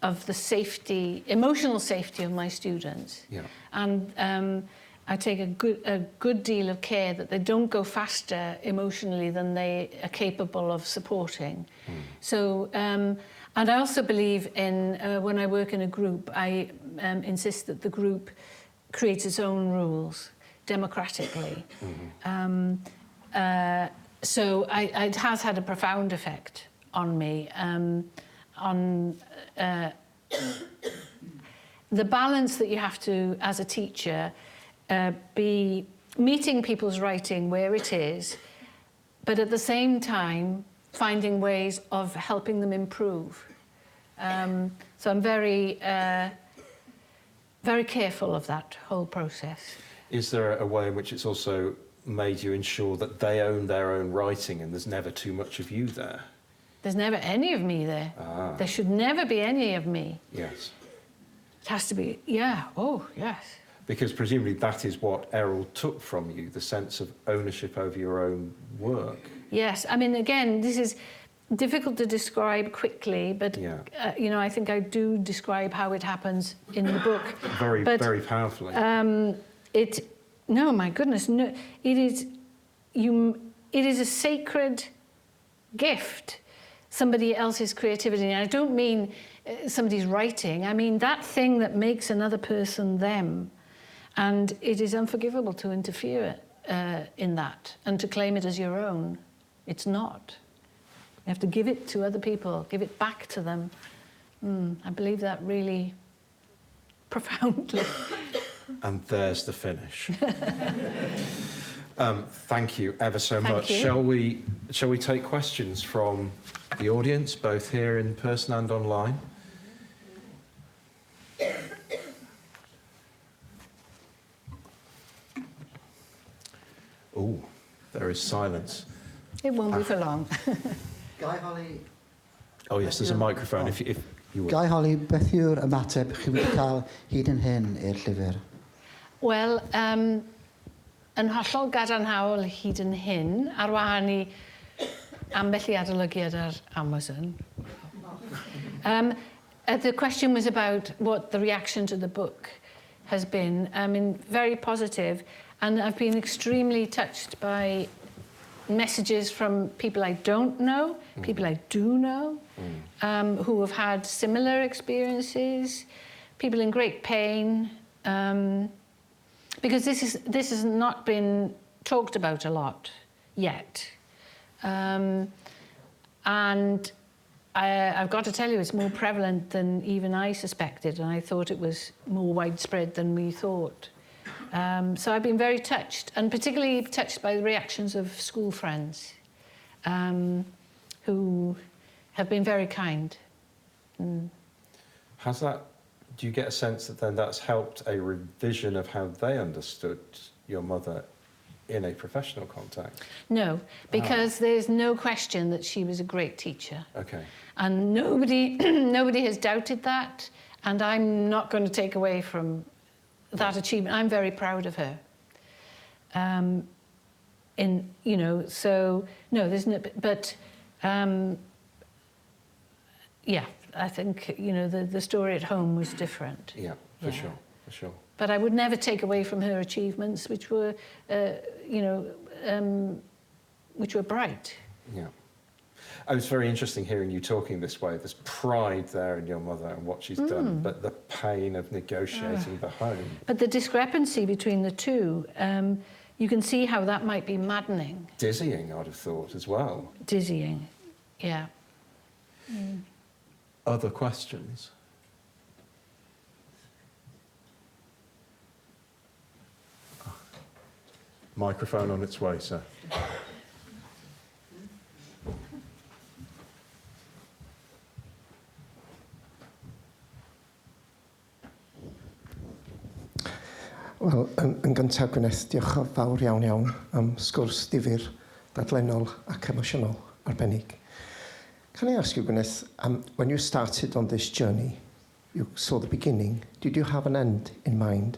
of the safety, emotional safety of my students.
Yeah.
And I take a good deal of care that they don't go faster emotionally than they are capable of supporting. So, and I also believe in, when I work in a group, I insist that the group creates its own rules democratically. So it has had a profound effect on me, on the balance that you have to, as a teacher, be meeting people's writing where it is, but at the same time finding ways of helping them improve. So I'm very, very careful of that whole process.
Is there a way in which it's also made you ensure that they own their own writing and there's never too much of you there?
There's never any of me there. There should never be any of me.
Yes.
It has to be, yeah, oh, yes.
Because presumably that is what Errol took from you, the sense of ownership over your own work.
Yes, I mean, again, this is difficult to describe quickly, but, you know, I think I do describe how it happens in the book.
Very powerfully.
No, my goodness, no, it is a sacred gift, somebody else's creativity. And I don't mean somebody's writing, I mean that thing that makes another person them. And it is unforgivable to interfere in that and to claim it as your own. It's not. You have to give it to other people, give it back to them. I believe that really profoundly.
And there's the finish. Thank you ever so much.
You.
Shall we take questions from the audience, both here in person and online? Oh, there is silence.
It won't be for long.
Gai Holly.
Oh yes, there's a microphone if you would.
Gai Holly, beth yw'r ymateb chi wedi cael hyd yn hyn i'r llyfr?
Wel, yn hollol gadarnhaol hyd yn hyn, ar wahân i ambell i adolygiad ar Amazon. The question was about what the reaction to the book has been. I mean, very positive, and I've been extremely touched by messages from people I don't know, people I do know, who have had similar experiences, people in great pain, because this has not been talked about a lot yet. And I've got to tell you, it's more prevalent than even I suspected, and I thought it was more widespread than we thought. So I've been very touched, and particularly touched by the reactions of school friends who have been very kind.
Has that, do you get a sense that then that's helped a revision of how they understood your mother in a professional context?
No, because there's no question that she was a great teacher.
Okay.
And nobody has doubted that, and I'm not going to take away from that achievement. I'm very proud of her. So no, there's no, but yeah, I think, the story at home was different.
Yeah, for sure.
But I would never take away from her achievements, which were, which were bright.
Yeah. It was very interesting hearing you talking this way. There's pride there in your mother and what she's done, but the pain of negotiating the home.
But the discrepancy between the two, you can see how that might be maddening.
Dizzying, I'd have thought, as well.
Dizzying, yeah.
Other questions? Microphone on its way, sir.
Wel, yn gyntaf, Gwyneth, diolch yn fawr iawn am sgwrs difyr, dadlennol ac emosiynol arbennig. Can I ask you, Gwyneth, when you started on this journey, you saw the beginning, did you have an end in mind?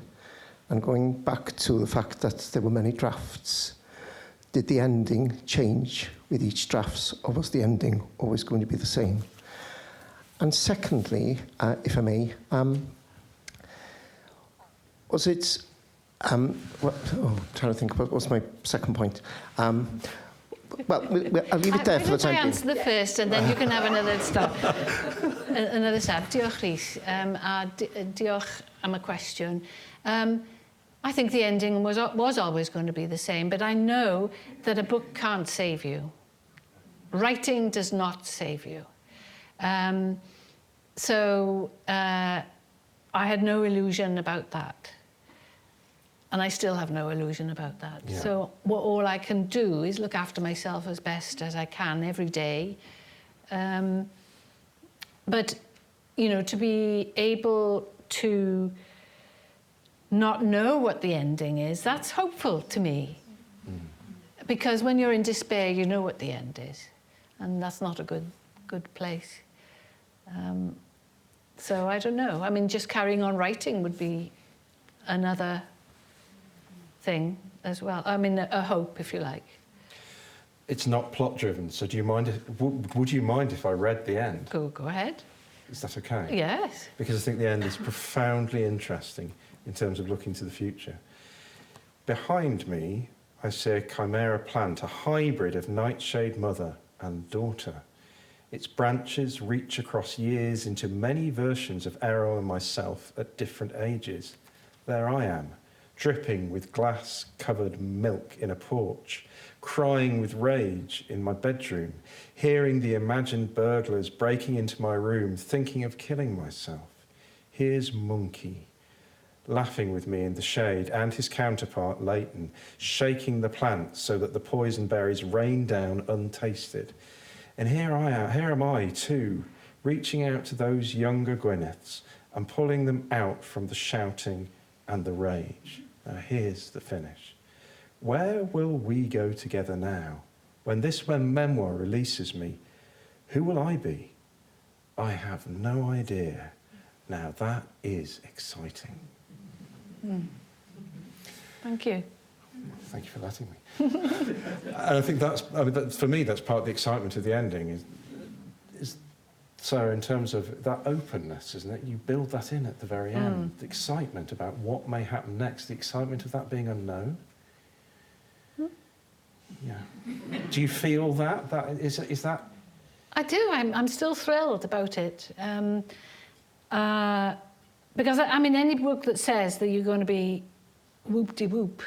And going back to the fact that there were many drafts, did the ending change with each draft, or was the ending always going to be the same? And secondly, if I may, was it... trying to think, what was my second point? Well, I'll leave it there for the time being.
I answer the first, and then you can have another stop. Another stab. Diolch, Rhys. A diolch am y cwestiwn. I think the ending was always going to be the same, but I know that a book can't save you. Writing does not save you. So I had no illusion about that. And I still have no illusion about that. Yeah. So all I can do is look after myself as best as I can every day. But, to be able to not know what the ending is, that's hopeful to me. Because when you're in despair, you know what the end is. And that's not a good place. So I don't know. I mean, just carrying on writing would be another thing as well. I mean, a hope, if you like.
It's not plot-driven, so do you mind would you mind if I read the end?
Go ahead.
Is that okay?
Yes.
Because I think the end is profoundly interesting in terms of looking to the future. Behind me, I see a chimera plant, a hybrid of Nightshade Mother and Daughter. Its branches reach across years into many versions of Errol and myself at different ages. There I am, dripping with glass-covered milk in a porch, crying with rage in my bedroom, hearing the imagined burglars breaking into my room, thinking of killing myself. Here's Monkey, laughing with me in the shade, and his counterpart, Leighton, shaking the plants so that the poison berries rain down untasted. And here am I too, reaching out to those younger Gwyneths and pulling them out from the shouting and the rage. Now here's the finish. Where will we go together now? When this memoir releases me, who will I be? I have no idea. Now that is exciting.
Thank you.
Thank you for letting me. And I think for me, that's part of the excitement of the ending. Is so in terms of that openness, isn't it? You build that in at the very end. The excitement about what may happen next, the excitement of that being unknown. Yeah. Do you feel that? Is that?
I do. I'm still thrilled about it. Because, I mean, any book that says that you're going to be whoop-de-whoop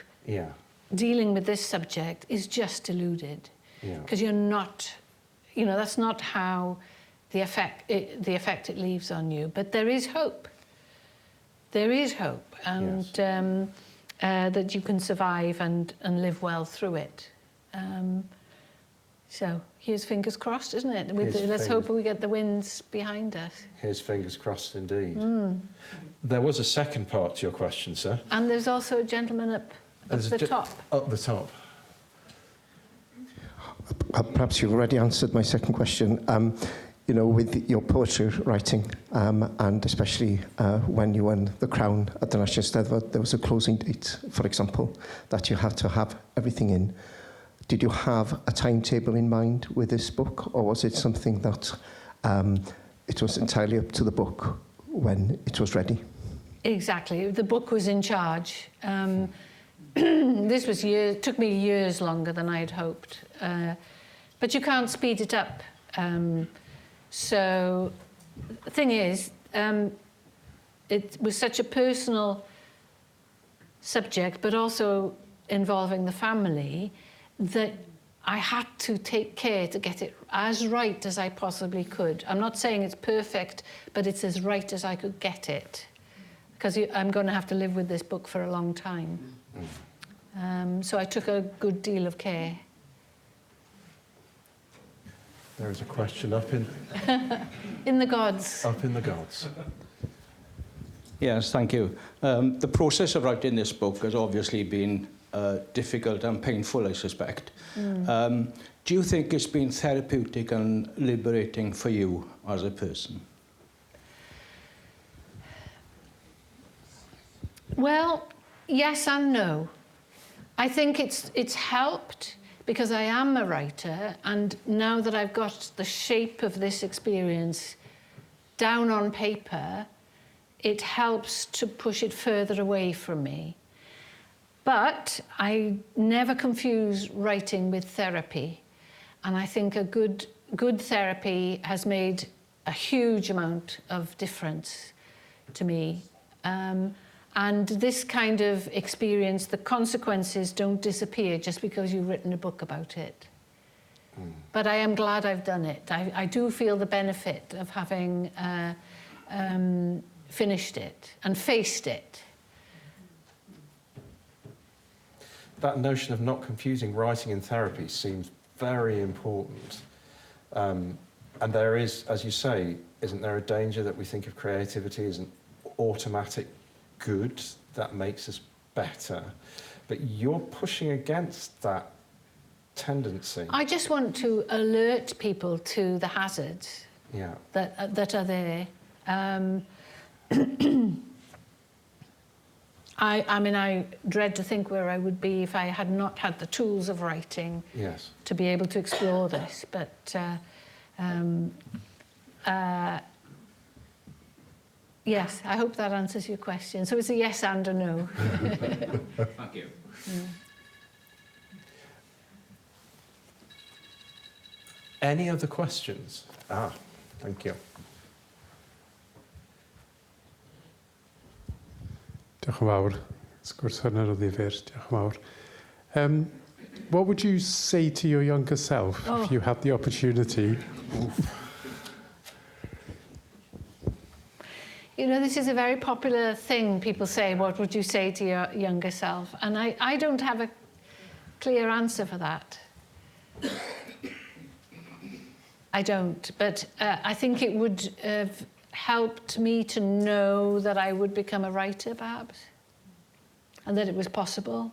dealing with this subject is just deluded. Because you're not, that's not how the effect it leaves on you. But there is hope. There is hope. And that you can survive and live well through it. So here's fingers crossed, isn't it? Let's hope we get the winds behind us.
Here's fingers crossed indeed. There was a second part to your question, sir.
And there's also a gentleman up the top.
Up the top.
Perhaps you've already answered my second question. You know, with your poetry writing, and especially when you won the crown at the Nightshade Mother, there was a closing date, for example, that you had to have everything in. Did you have a timetable in mind with this book, or was it something that it was entirely up to the book when it was ready?
Exactly. The book was in charge. This was took me years longer than I'd hoped. But you can't speed it up. So the thing is, it was such a personal subject, but also involving the family, that I had to take care to get it as right as I possibly could. I'm not saying it's perfect, but it's as right as I could get it, because I'm going to have to live with this book for a long time. So I took a good deal of care.
There is a question up in...
In the gods.
Up in the gods.
Yes, thank you. The process of writing this book has obviously been difficult and painful, I suspect. Do you think it's been therapeutic and liberating for you as a person?
Well, yes and no. I think it's helped because I am a writer, and now that I've got the shape of this experience down on paper, it helps to push it further away from me. But I never confuse writing with therapy. And I think a good therapy has made a huge amount of difference to me. And this kind of experience, the consequences don't disappear just because you've written a book about it. But I am glad I've done it. I do feel the benefit of having finished it and faced it.
That notion of not confusing writing and therapy seems very important. And there is, as you say, isn't there a danger that we think of creativity as an automatic good that makes us better? But you're pushing against that tendency. I
just want to alert people to the hazards that are there. I mean, I dread to think where I would be if I had not had the tools of writing to be able to explore this. But yes, I hope that answers your question. So it's a yes and a no.
Thank you.
Any other questions? Thank you.
Diolch yn fawr. Sgwrs hynny'n o ddifyr. Diolch yn fawr. What would you say to your younger self if you had the opportunity?
You know, this is a very popular thing. People say, what would you say to your younger self? And I don't have a clear answer for that. I don't. But I think it would have helped me to know that I would become a writer, perhaps, and that it was possible.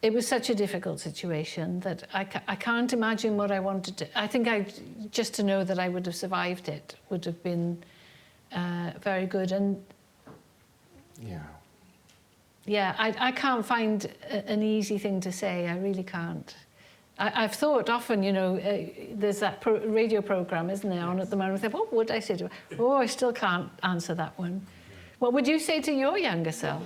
It was such a difficult situation that I can't imagine what I wanted to... I think just to know that I would have survived it would have been very good. And yeah, I can't find an easy thing to say. I really can't. I've thought often, you know, there's that radio programme, isn't there, on at the moment. I think, what would I say to her? Oh, I still can't answer that one. What would you say to your younger self?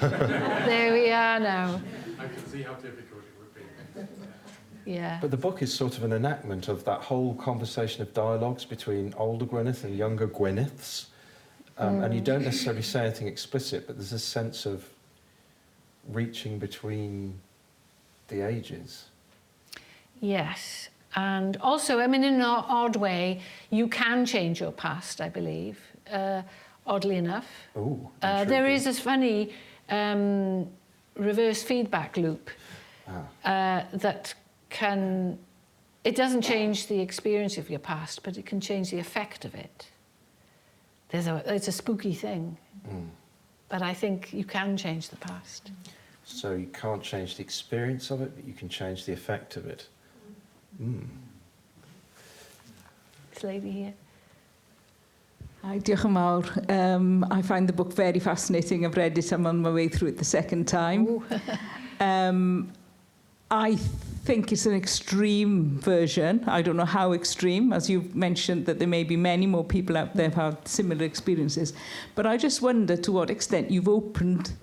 There we are now.
I can see how difficult it would be.
Yeah.
But the book is sort of an enactment of that whole conversation of dialogues between older Gwyneth and younger Gwyneths. And you don't necessarily say anything explicit, but there's a sense of reaching between the ages.
Yes. And also, I mean, in an odd way, you can change your past, I believe, oddly enough.
Oh,
there is this funny reverse feedback loop that can... It doesn't change the experience of your past, but it can change the effect of it. It's a spooky thing. But I think you can change the past.
So you can't change the experience of it, but you can change the effect of it.
This lady here.
Hi, diolch yn fawr. I find the book very fascinating. I've read it. I'm on my way through it the second time. I think it's an extreme version. I don't know how extreme, as you've mentioned, that there may be many more people out there who've had similar experiences. But I just wonder to what extent you've opened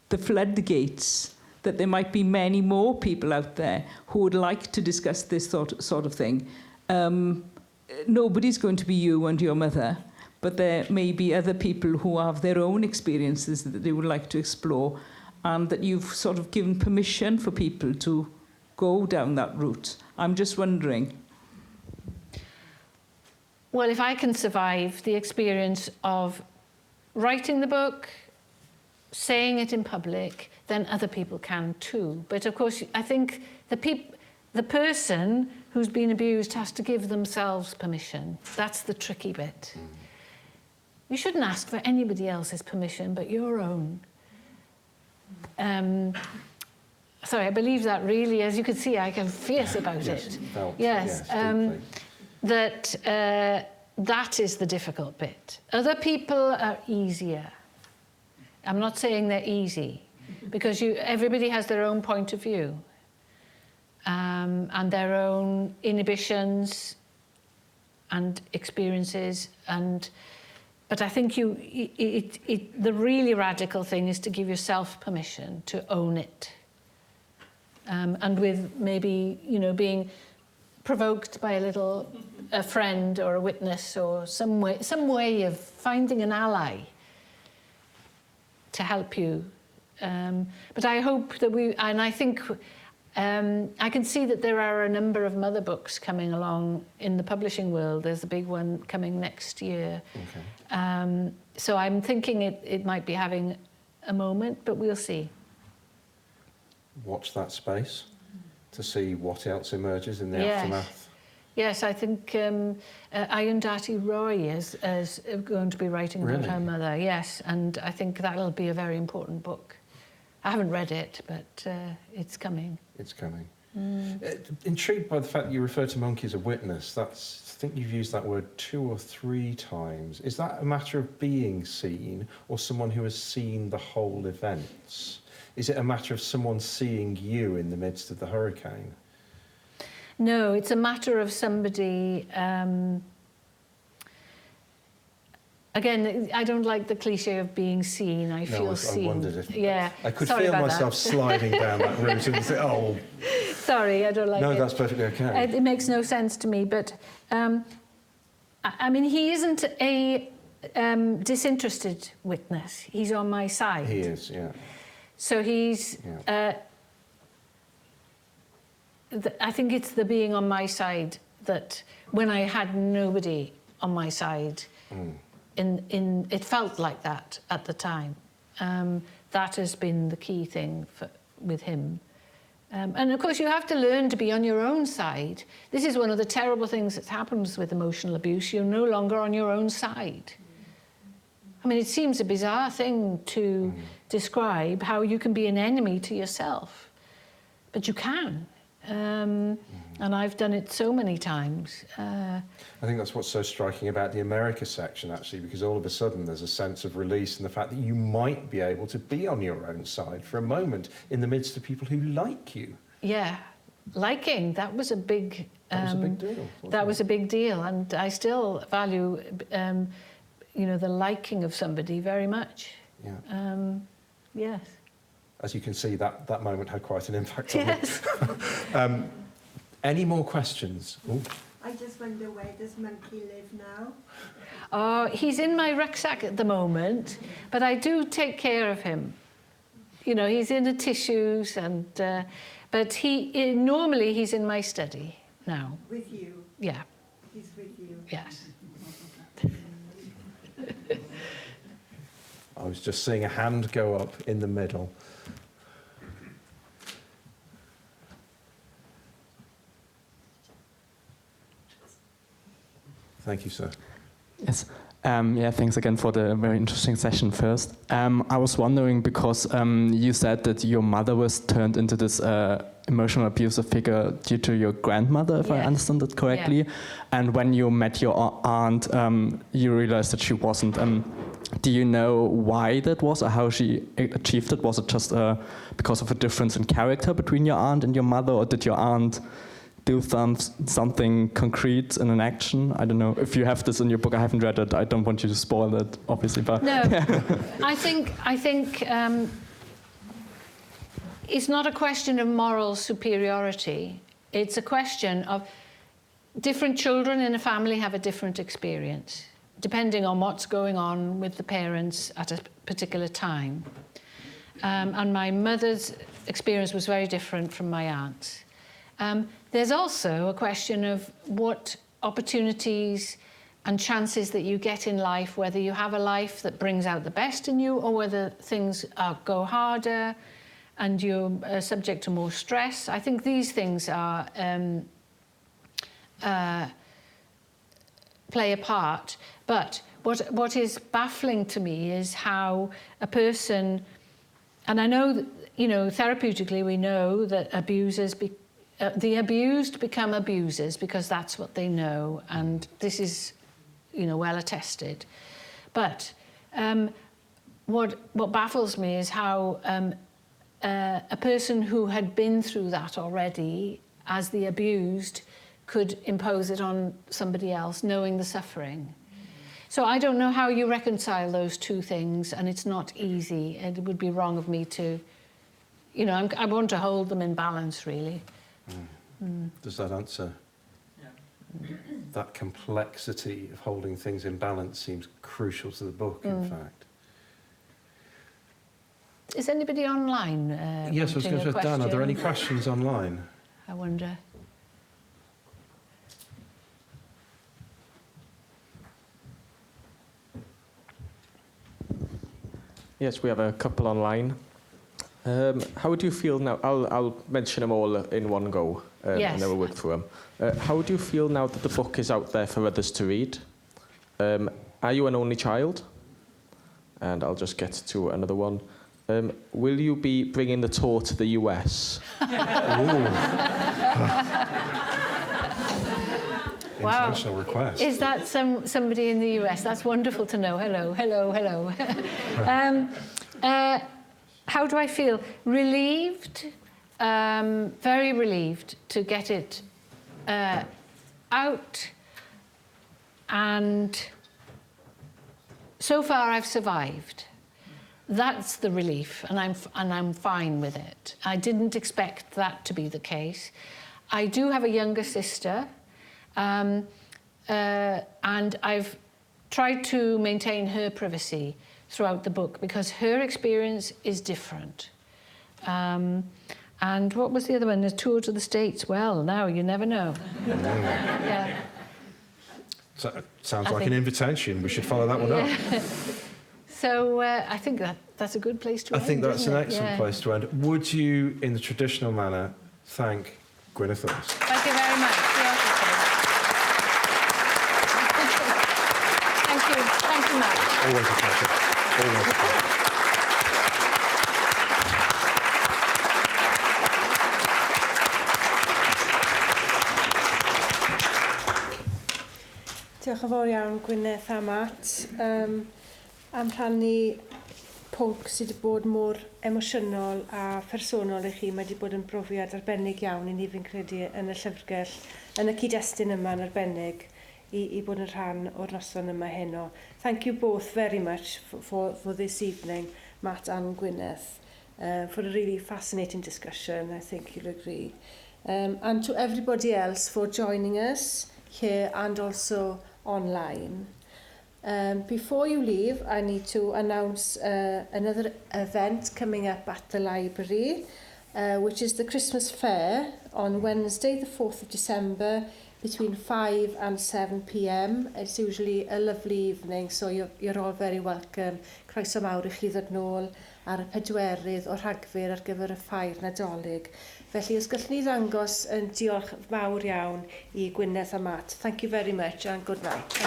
the floodgates, that there might be many more people out there who would like to discuss this sort of thing. Nobody's going to be you and your mother, but there may be other people who have their own experiences that they would like to explore, and that you've sort of given permission for people to go down that route. I'm just wondering.
Well, if I can survive the experience of writing the book, saying it in public, then other people can too. But of course, I think the person who's been abused has to give themselves permission. That's the tricky bit. You shouldn't ask for anybody else's permission but your own. Sorry, I believe that really, as you can see, I get fierce about it. Yes, that is the difficult bit. Other people are easier. I'm not saying they're easy, because everybody has their own point of view and their own inhibitions and experiences. But I think the really radical thing is to give yourself permission to own it. And with maybe, being provoked by a friend or a witness or some way of finding an ally to help you. But I hope that I think I can see that there are a number of mother books coming along in the publishing world. There's a big one coming next year. Okay. So I'm thinking it might be having a moment, but we'll see.
Watch that space to see what else emerges in the aftermath.
Yes, I think Ayundati Roy is going to be writing about her mother, yes, and I think that'll be a very important book. I haven't read it, but it's coming. It's coming.
Intrigued by the fact that you refer to Monkey as a witness. I think you've used that word 2 or 3 times. Is that a matter of being seen, or someone who has seen the whole events? Is it a matter of someone seeing you in the midst of the hurricane?
No, it's a matter of somebody... Again, I don't like the cliche of being seen. I feel seen. I wondered if...
Yeah. I could feel myself sliding down that route and say, oh...
Sorry, I don't like it.
No, that's perfectly okay.
It makes no sense to me, but... I mean, he isn't a disinterested witness. He's on my side.
He is, yeah.
So he's... I think it's the being on my side that when I had nobody on my side, it felt like that at the time. That has been the key thing with him. And of course, you have to learn to be on your own side. This is one of the terrible things that happens with emotional abuse. You're no longer on your own side. I mean, it seems a bizarre thing to describe how you can be an enemy to yourself, but you can. And I've done it so many times.
I think that's what's so striking about the America section, actually, because all of a sudden there's a sense of release in the fact that you might be able to be on your own side for a moment in the midst of people who like you.
Yeah, liking, that was a big...
That was a big deal.
That was a big deal, and I still value, the liking of somebody very much.
Yeah.
Yes.
As you can see, that moment had quite an impact on
me.
Any more questions? Ooh.
I just wonder, where does Monkey live now?
Oh, he's in my rucksack at the moment, but I do take care of him. He's in the tissues, and but normally he's in my study now.
With you?
Yeah.
He's with you?
Yes.
I was just seeing a hand go up in the middle. Thank you, sir.
Yes. Yeah, thanks again for the very interesting session first. I was wondering, because you said that your mother was turned into this emotional abusive figure due to your grandmother, if I understand it correctly.
Yeah.
And when you met your aunt, you realized that she wasn't. Do you know why that was, or how she achieved it? Was it just because of a difference in character between your aunt and your mother, or did your aunt do something concrete in an action? I don't know. If you have this in your book, I haven't read it. I don't want you to spoil it, obviously. But
no, I think it's not a question of moral superiority. It's a question of different children in a family have a different experience, depending on what's going on with the parents at a particular time. And my mother's experience was very different from my aunt's. There's also a question of what opportunities and chances that you get in life, whether you have a life that brings out the best in you or whether things go harder and you're subject to more stress. I think these things are play a part. But what is baffling to me is how a person, and I know that, you know, therapeutically we know that abusers the abused become abusers because that's what they know, and this is, you know, well attested. But what baffles me is how a person who had been through that already as the abused could impose it on somebody else, knowing the suffering. So I don't know how you reconcile those two things, and it's not easy. It would be wrong of me to, you know, I want to hold them in balance, really.
Does that answer? Yeah. That complexity of holding things in balance seems crucial to the book, in fact.
Is anybody online?
Yes, I was going to say, Dan, are there any questions online?
I wonder.
Yes, we have a couple online. How do you feel now? I'll mention them all in one go,
yes.
And then we'll work through them. How do you feel now that the book is out there for others to read? Are you an only child? And I'll just get to another one. Will you be bringing the tour to the US?
Wow.
International request.
Is that somebody in the US? That's wonderful to know. Hello, hello, hello. How do I feel? Relieved, very relieved to get it out, and so far I've survived. That's the relief, and I'm fine with it. I didn't expect that to be the case. I do have a younger sister, and I've tried to maintain her privacy throughout the book because her experience is different. And what was the other one? The tour to the States. Well, now you never know. Yeah.
So, sounds like an invitation. We should follow that one up.
So I think that's a good place to end.
I think that's an excellent
Yeah.
place to end. Would you, in the traditional manner, thank Gwyneth Lewis?
Thank you very much. Thank you. Thank you much.
Always a pleasure. Always a pleasure.
Diolch yn fawr iawn Gwyneth a Matt am rhannu pwnc sydd wedi bod mor emosiynol a phersonol i chi. Mae wedi bod yn brofiad arbennig iawn i ni fi'n credu yn y llyfrgell, yn y cyd-destun yma'n arbennig i bod yn rhan o'r noson yma heno. Thank you both very much for this evening, Matt and Gwyneth, for a really fascinating discussion. I think you'll agree. And to everybody else for joining us here and also online. Before you leave, I need to announce another event coming up at the library, which is the Christmas Fair on Wednesday, the 4th of December between 5 and 7 p.m. It's usually a lovely evening, so you're all very welcome. Croeso mawr i chi ddod nôl ar y 4 o Rhagfyr ar gyfer y ffair Nadolig. Felly, os gallwn ni ddangos yn diolch fawr iawn i Gwyneth a Matt. Thank you very much and good night.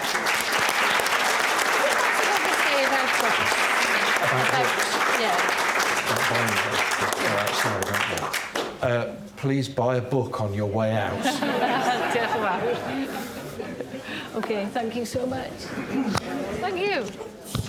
Please buy a book on your way out.
Diolch yn fawr. Okay, thank you so much. Thank you.